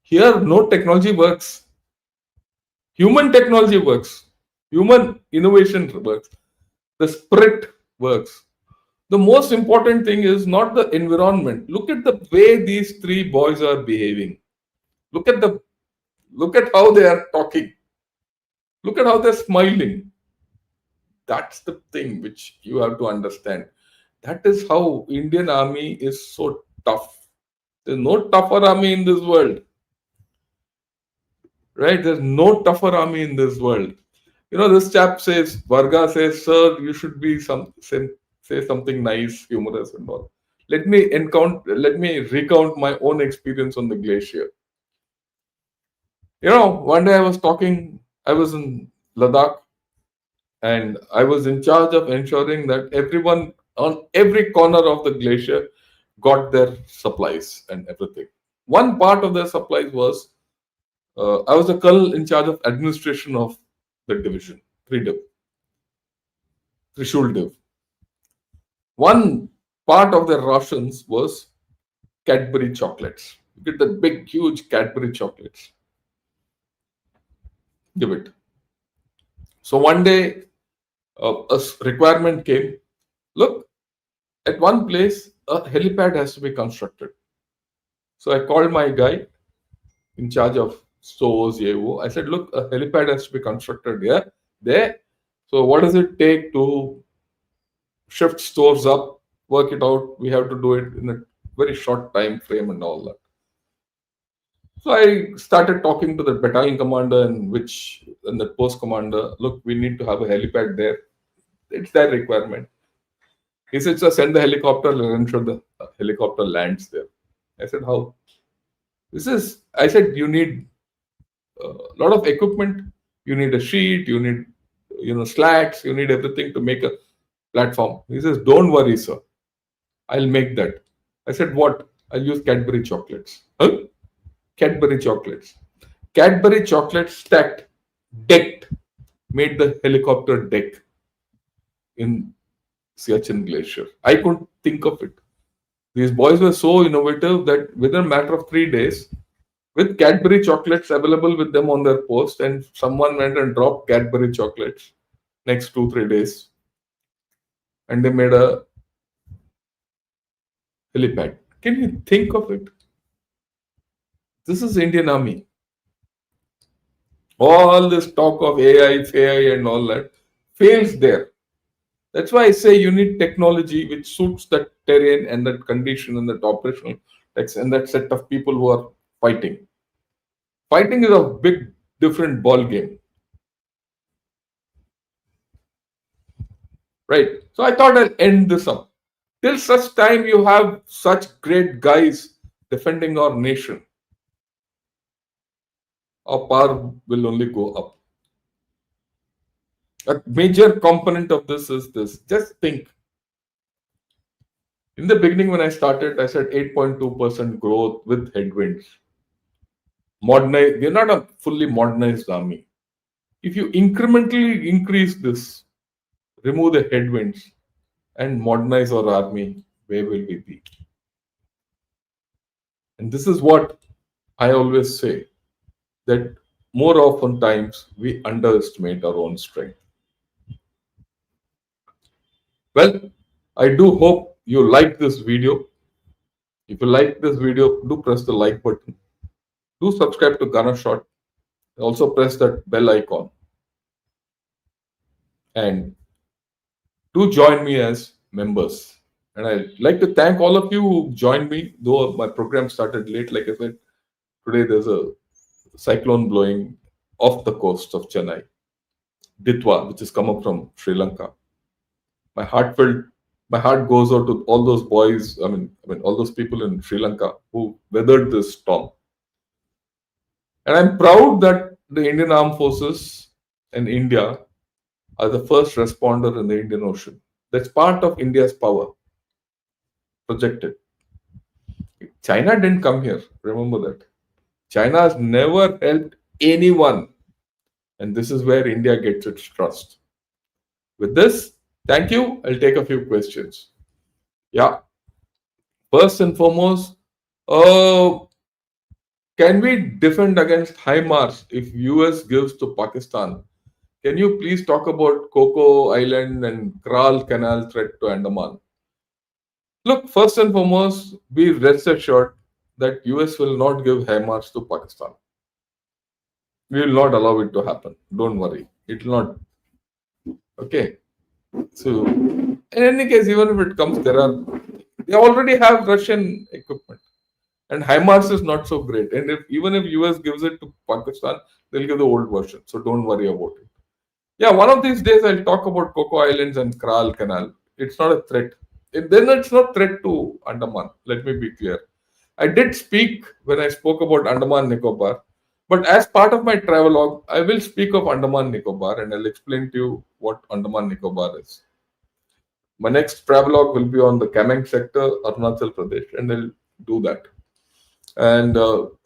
Here, no technology works. Human technology works. Human innovation works. The spirit works. The most important thing is not the environment. Look at the way these three boys are behaving. Look at the look at how they are talking. Look at how they're smiling. That's the thing which you have to understand. That is how Indian army is so tough. There's no tougher army in this world, right? There's no tougher army in this world. This chap says, Varga says, sir, you should be say something nice, humorous, and all. Let me recount my own experience on the glacier. One day I was in Ladakh, and I was in charge of ensuring that everyone on every corner of the glacier got their supplies and everything. One part of their supplies was I was the colonel in charge of administration of the division, Trishul Div. One part of their rations was Cadbury chocolates. You get the big, huge Cadbury chocolates. Give it. So one day, requirement came. Look, at one place, a helipad has to be constructed. So I called my guy in charge of stores, I said, look, a helipad has to be constructed here, there. So what does it take to shift stores up, work it out? We have to do it in a very short time frame and all that. So I started talking to the battalion commander and the post commander. Look, we need to have a helipad there. It's their requirement. He said, "Sir, send the helicopter and ensure the helicopter lands there." I said, "How?" I said, you need a lot of equipment. You need a sheet. You need, slats. You need everything to make a platform. He says, "Don't worry, sir. I'll make that." I said, "What?" "I'll use Cadbury chocolates." Huh? Cadbury chocolates. Cadbury chocolates stacked, decked, made the helicopter deck in Siachen Glacier. I couldn't think of it. These boys were so innovative that within a matter of 3 days, with Cadbury chocolates available with them on their post, and someone went and dropped Cadbury chocolates next 2-3 days, and they made a helipad. Can you think of it? This is Indian Army. All this talk of AI, and all that fails there. That's why I say you need technology which suits that terrain and that condition and that operational and that set of people who are fighting. Fighting is a big different ball game, right? So I thought I'll end this up. Till such time you have such great guys defending our nation, our power will only go up. A major component of this is this. Just think. In the beginning, when I started, I said 8.2% growth with headwinds. We're not a fully modernized army. If you incrementally increase this, remove the headwinds, and modernize our army, where will we be? And this is what I always say, that more often times we underestimate our own strength. Well, I do hope you like this video. If you like this video, do press the like button. Do subscribe to Gunner Shot. Also press that bell icon. And do join me as members. And I'd like to thank all of you who joined me, though my program started late. Like I said, today there's a cyclone blowing off the coast of Chennai, Ditwa, which has come up from Sri Lanka. My heart goes out to all those boys, all those people in Sri Lanka who weathered this storm. And I'm proud that the Indian Armed Forces and India are the first responder in the Indian Ocean. That's part of India's power projected. China didn't come here. Remember that. China has never helped anyone. And this is where India gets its trust. With this, thank you. I'll take a few questions. Yeah. First and foremost, can we defend against HIMARS if US gives to Pakistan Can you please talk about Coco Island and Kral Canal threat to Andaman? Look, first and foremost, be rest assured that US will not give HIMARS to Pakistan. We will not allow it to happen. Don't worry. It will not. Okay. So, in any case, even if it comes, they already have Russian equipment. And HIMARS is not so great. And if even if US gives it to Pakistan, they'll give the old version. So don't worry about it. Yeah, one of these days I'll talk about Coco Islands and Kral Canal. It's not a threat. Then it's not threat to Andaman. Let me be clear. I did speak when I spoke about Andaman Nicobar, but as part of my travelogue, I will speak of Andaman Nicobar and I'll explain to you what Andaman Nicobar is. My next travelogue will be on the Kameng sector, Arunachal Pradesh, and I'll do that. And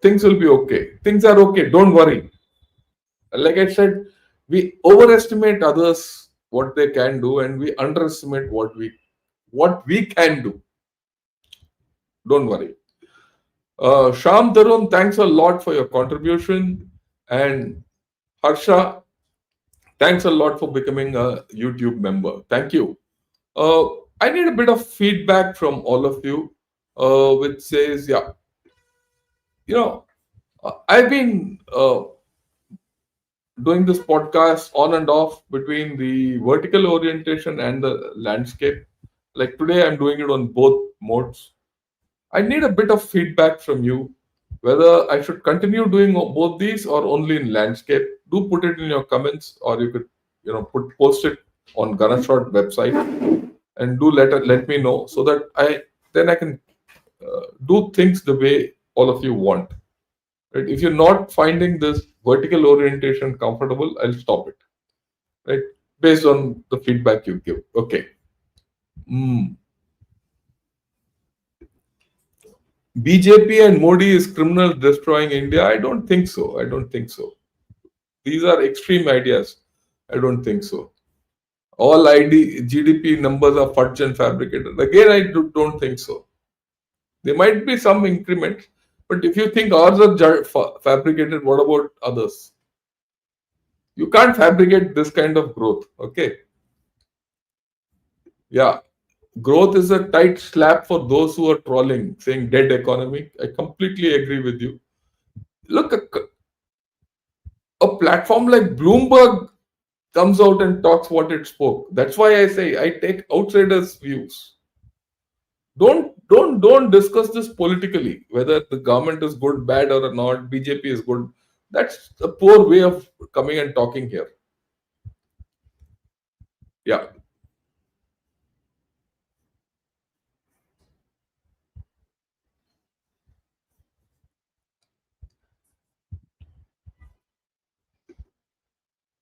things will be okay. Things are okay. Don't worry. Like I said, we overestimate others what they can do, and we underestimate what we can do. Don't worry. Sham Tarun, thanks a lot for your contribution, and Harsha, thanks a lot for becoming a YouTube member. Thank you. Uh, I need a bit of feedback from all of you, which says, yeah, I've been doing this podcast on and off between the vertical orientation and the landscape. Like today, I'm doing it on both modes. I need a bit of feedback from you whether I should continue doing both these or only in landscape. Do put it in your comments, or you could, post it on Ganashort website, and do let me know so that I can do things the way all of you want. Right? If you're not finding this vertical orientation comfortable, I'll stop it. Right? Based on the feedback you give. Okay. Mm. BJP and Modi is criminal destroying India. I don't think so. I don't think so. These are extreme ideas. I don't think so. All GDP numbers are fudged and fabricated. Again, don't think so. There might be some increments, but if you think ours are fabricated, what about others? You can't fabricate this kind of growth. Okay. Yeah. Growth is a tight slap for those who are trolling, saying dead economy. I completely agree with you. Look, a platform like Bloomberg comes out and talks what it spoke. That's why I say I take outsiders' views. Don't discuss this politically, whether the government is good, bad, or not, BJP is good. That's a poor way of coming and talking here. Yeah.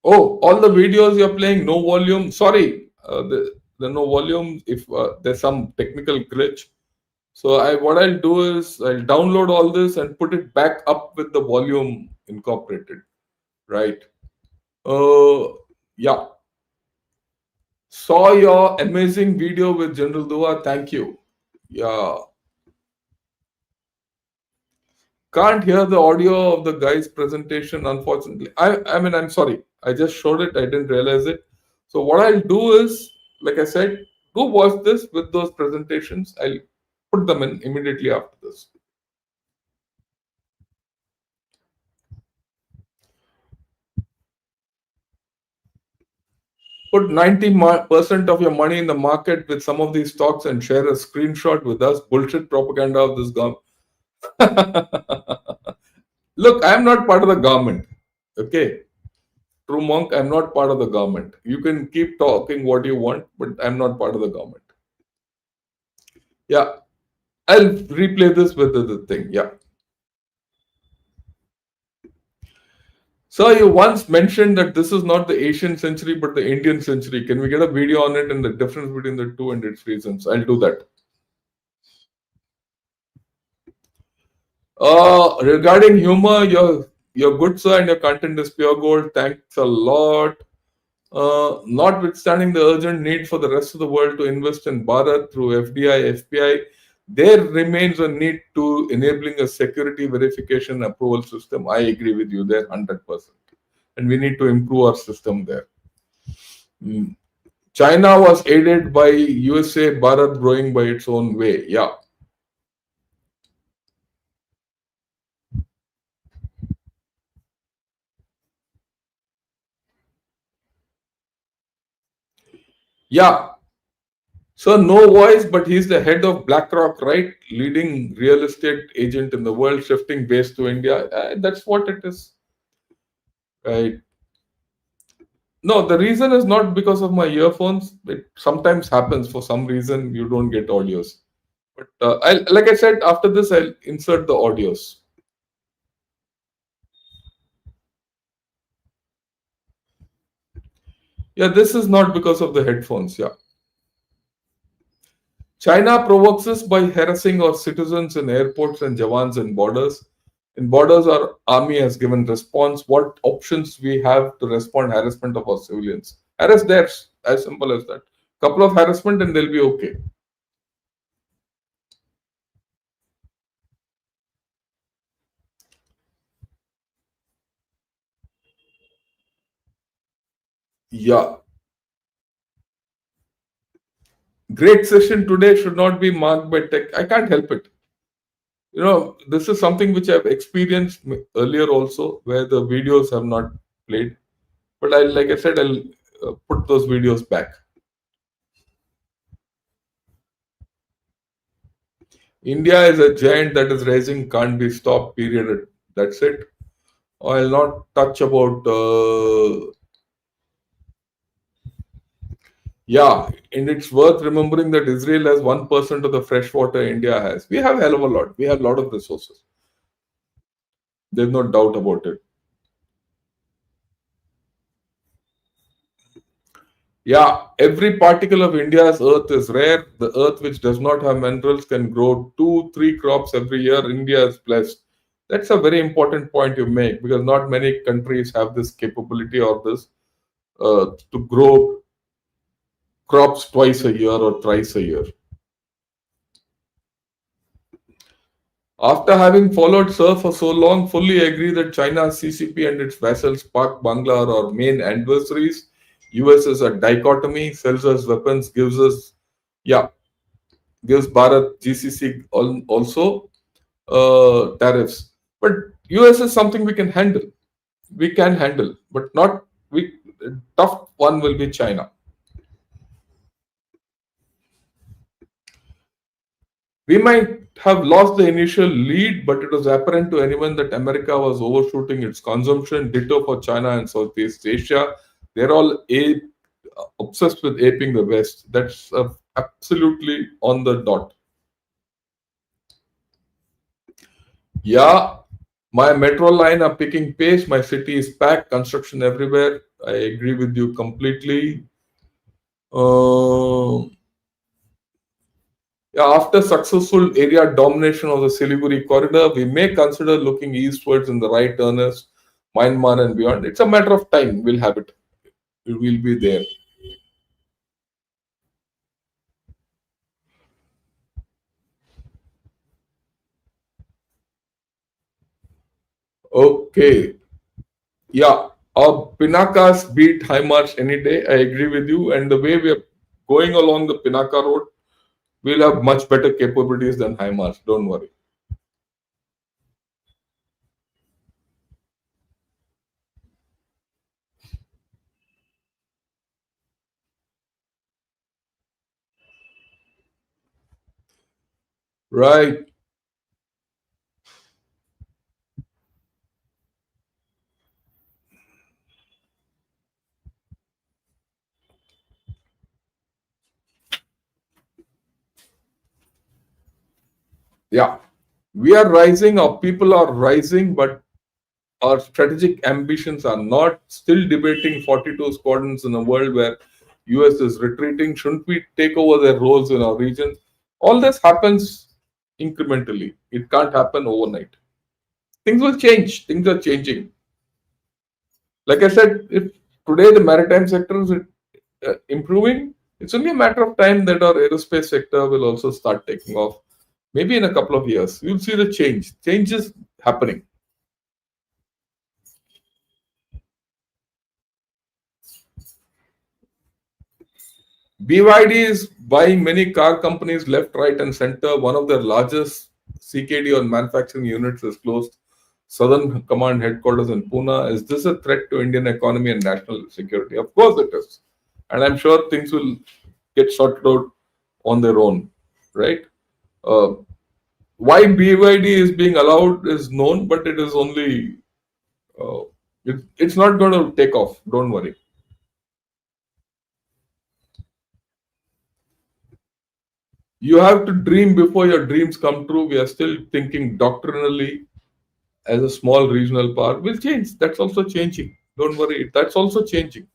Oh, all the videos you're playing, no volume. Sorry, the no volume. If there's some technical glitch, so what I'll do is I'll download all this and put it back up with the volume incorporated. Right. Yeah. Saw your amazing video with General Dua. Thank you. Yeah. Can't hear the audio of the guy's presentation, unfortunately. I mean, I'm sorry. I just showed it. I didn't realize it. So what I'll do is, like I said, do watch this with those presentations. I'll put them in immediately after this. Put 90% of your money in the market with some of these stocks and share a screenshot with us. Bullshit propaganda of this government. Look, I'm not part of the government. Okay. True monk, I'm not part of the government. You can keep talking what you want, but I'm not part of the government. Yeah. I'll replay this with the thing. Yeah. So you once mentioned that this is not the Asian century but the Indian century. Can we get a video on it and the difference between the two and its reasons? I'll do that. Regarding humor, you're good, sir, and your content is pure gold. Thanks a lot. Notwithstanding the urgent need for the rest of the world to invest in Bharat through FDI, FPI, there remains a need to enabling a security verification approval system. I agree with you there 100%. and we need to improve our system there. Mm. China was aided by USA, Bharat growing by its own way. Yeah. Yeah. So no voice, but he's the head of BlackRock, right? Leading real estate agent in the world, shifting base to India. That's what it is. Right. No, the reason is not because of my earphones. It sometimes happens for some reason you don't get audios. But like I said, after this I'll insert the audios. Yeah, this is not because of the headphones. Yeah. China provokes us by harassing our citizens in airports and Jawans in borders. In borders, our army has given response. What options we have to respond harassment of our civilians? Harass theirs, as simple as that. Couple of harassment and they'll be okay. Yeah, great session today should not be marked by tech. I can't help it. This is something which I've experienced earlier also, where the videos have not played. But like I said, I'll put those videos back. India is a giant that is rising, can't be stopped. Period. That's it. I'll not touch about. Yeah, and it's worth remembering that Israel has 1% of the fresh water India has. We have a hell of a lot. We have a lot of resources. There's no doubt about it. Yeah, every particle of India's earth is rare. The earth which does not have minerals can grow two, three crops every year. India is blessed. That's a very important point you make because not many countries have this capability or this to grow crops twice a year or thrice a year. After having followed Sir for so long, fully agree that China's CCP and its vassals Pak Bangla are our main adversaries. US is a dichotomy, sells us weapons, yeah, gives Bharat GCC also tariffs. But US is something we can handle. We can handle, but not we. Tough one will be China. We might have lost the initial lead, but it was apparent to anyone that America was overshooting its consumption. Ditto for China and Southeast Asia. They're all obsessed with aping the West. That's absolutely on the dot. Yeah, my metro line are picking pace. My city is packed. Construction everywhere. I agree with you completely. Uh, Yeah, after successful area domination of the Siliguri corridor, we may consider looking eastwards in the right earnest, Myanmar and beyond. It's a matter of time. We'll have it. We will be there. Okay. Yeah. Our Pinakas beat High March any day. I agree with you. And the way we are going along the Pinaka road, we'll have much better capabilities than High March. Don't worry. Right. Yeah. We are rising, our people are rising, but our strategic ambitions are not. Still debating 42 squadrons in a world where US is retreating. Shouldn't we take over their roles in our region? All this happens incrementally. It can't happen overnight. Things will change. Things are changing. Like I said, if today the maritime sector is improving, it's only a matter of time that our aerospace sector will also start taking off. Maybe in a couple of years, you'll see the change. Change is happening. BYD is buying many car companies left, right, and center. One of their largest CKD or manufacturing units is closed. Southern Command headquarters in Pune. Is this a threat to Indian economy and national security? Of course it is. And I'm sure things will get sorted out on their own, right? Uh, why BYD is being allowed is known, but it is only, uh, it's not going to take off. Don't worry. You have to dream before your dreams come true. We are still thinking doctrinally as a small regional power. Will change. That's also changing. Don't worry. That's also changing.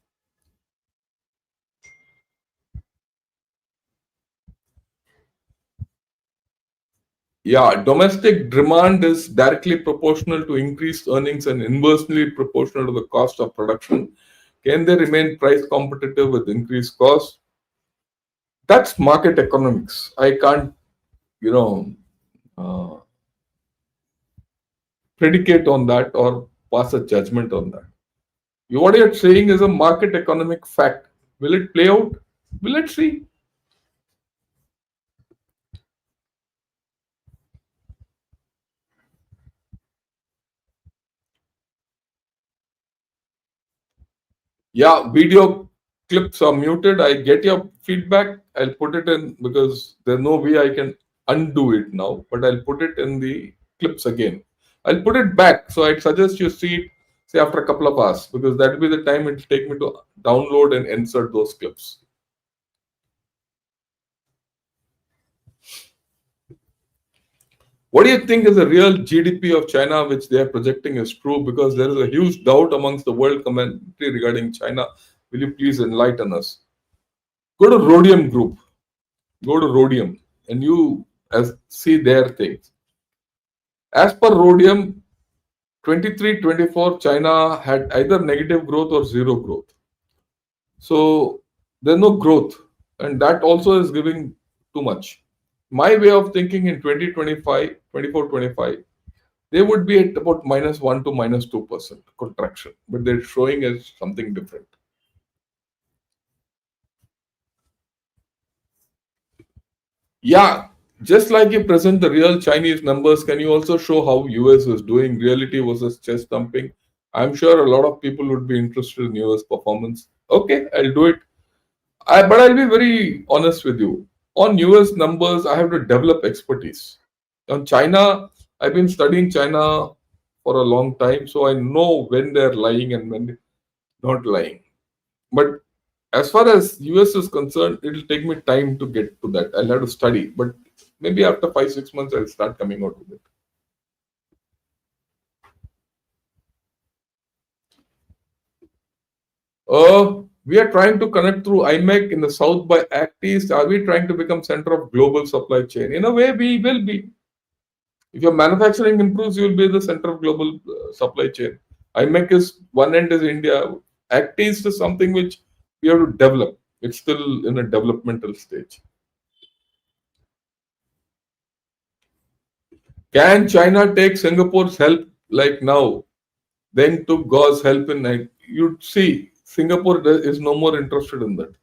Yeah, domestic demand is directly proportional to increased earnings and inversely proportional to the cost of production. Can they remain price competitive with increased costs? That's market economics. I can't, you know, uh, predicate on that or pass a judgment on that. What you're saying is a market economic fact. Will it play out? Will it see? Yeah, video clips are muted. I get your feedback. I'll put it in because there's no way I can undo it now, but I'll put it in the clips again. I'll put it back. So I'd suggest you see it, say, after a couple of hours because that'll be the time it'll take me to download and insert those clips. What do you think is the real GDP of China, which they are projecting is true? Because there is a huge doubt amongst the world community regarding China. Will you please enlighten us? Go to Rhodium Group. Go to Rhodium, and you see their things. As per Rhodium, 23-24, China had either negative growth or zero growth. So there's no growth, and that also is giving too much. My way of thinking in 2025, 24-25, they would be at about -1 to -2% contraction, but they're showing as something different. Yeah, just like you present the real Chinese numbers, can you also show how US is doing reality versus chest thumping? I'm sure a lot of people would be interested in US performance. Okay, I'll do it. But I'll be very honest with you. On US numbers, I have to develop expertise. On China, I've been studying China for a long time, so I know when they're lying and when they're not lying. But as far as US is concerned, it'll take me time to get to that. I'll have to study, but maybe after 5 6 months, I'll start coming out with it. We are trying to connect through IMEC in the south by Act East. Are we trying to become center of global supply chain? In a way, we will be. If your manufacturing improves, you will be the center of global supply chain. IMEC is one end is India. Act East is something which we have to develop. It's still in a developmental stage. Can China take Singapore's help like now? Then took God's help in night. You'd see Singapore is no more interested in that.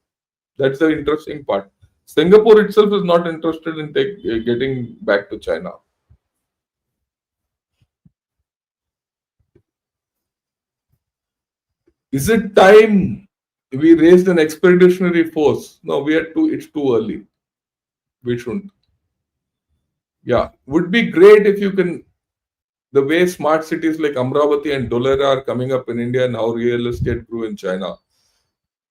That's the interesting part. Singapore itself is not interested in getting back to China. Is it time we raised an expeditionary force? No, we are too. It's too early. We shouldn't. Yeah, would be great if you can. The way smart cities like Amravati and Dholera are coming up in India and how real estate grew in China.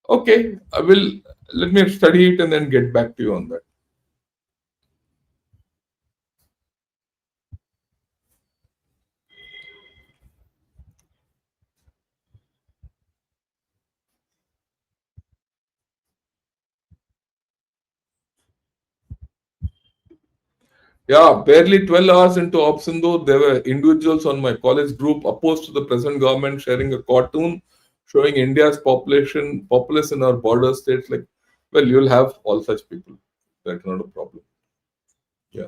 Okay, I will. Let me study it and then get back to you on that. Yeah, barely 12 hours into Opsindhu, there were individuals on my college group opposed to the present government sharing a cartoon showing India's populace in our border states. Like, well, you'll have all such people. That's not a problem. Yeah.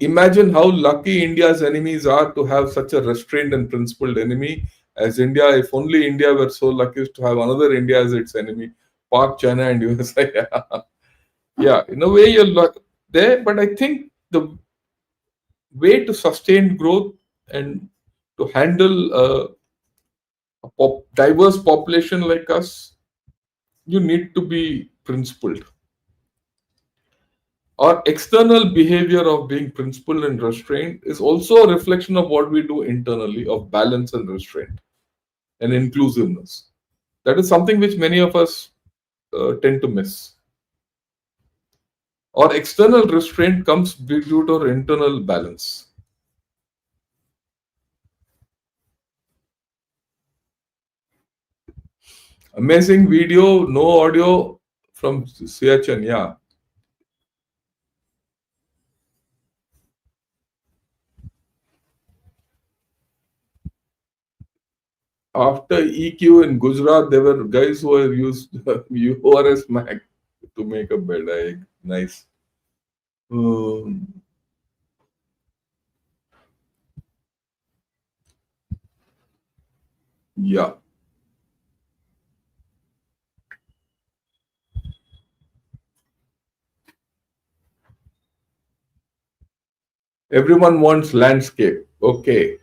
Imagine how lucky India's enemies are to have such a restrained and principled enemy as India. If only India were so lucky as to have another India as its enemy. Park, China, and USA. Yeah, in a way you're there, but I think the way to sustain growth and to handle a diverse population like us, you need to be principled. Our external behavior of being principled and restrained is also a reflection of what we do internally of balance and restraint and inclusiveness. That is something which many of us tend to miss. Our external restraint comes due to our internal balance. Amazing video, no audio from Siachen. Yeah. After EQ in Gujarat, there were guys who were used URS Mac to make a bed. Nice. Um, yeah. Everyone wants landscape. Okay.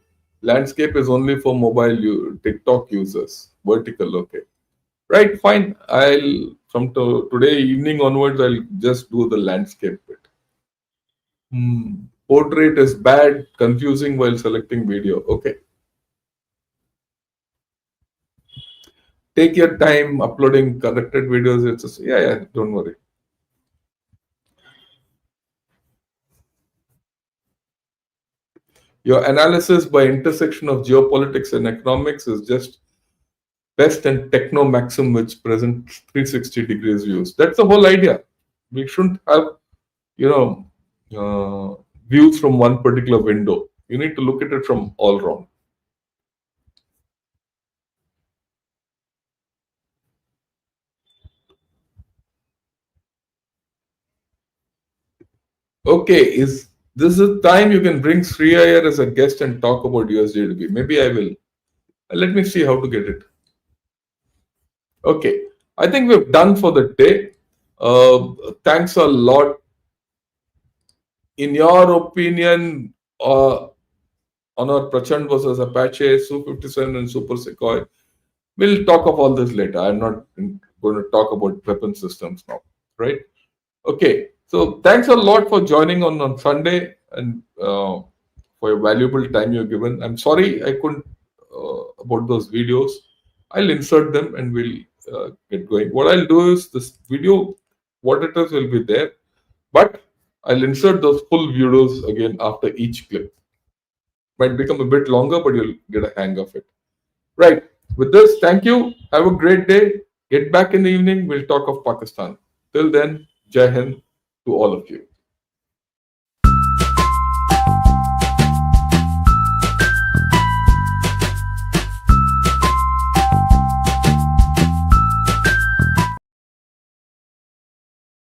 Landscape is only for mobile TikTok users. Vertical. Okay. Right. Fine. I'll from today evening onwards. I'll just do the landscape bit. Portrait is bad, confusing while selecting video. Okay. Take your time uploading corrected videos. It's just, yeah, yeah. Don't worry. Your analysis by intersection of geopolitics and economics is just best and techno maxim which presents 360 degrees views. That's the whole idea. We shouldn't have, you know, views from one particular window. You need to look at it from all round. Okay, is this is time you can bring Sri Iyer as a guest and talk about USDDB? Maybe I will. Let me see how to get it. Okay, I think we're done for the day. Thanks a lot. In your opinion, on our Prachand versus Apache, Su 57 and Super Sequoia, we'll talk of all this later. I'm not going to talk about weapon systems now, right? Okay, so thanks a lot for joining on Sunday and for your valuable time you've given. I'm sorry I couldn't about those videos. I'll insert them and we'll get going. What I'll do is this video, what it is, will be there, but I'll insert those full videos again after each clip. Might become a bit longer, but you'll get a hang of it. Right. With this, thank you. Have a great day. Get back in the evening. We'll talk of Pakistan. Till then, Jai Hind to all of you.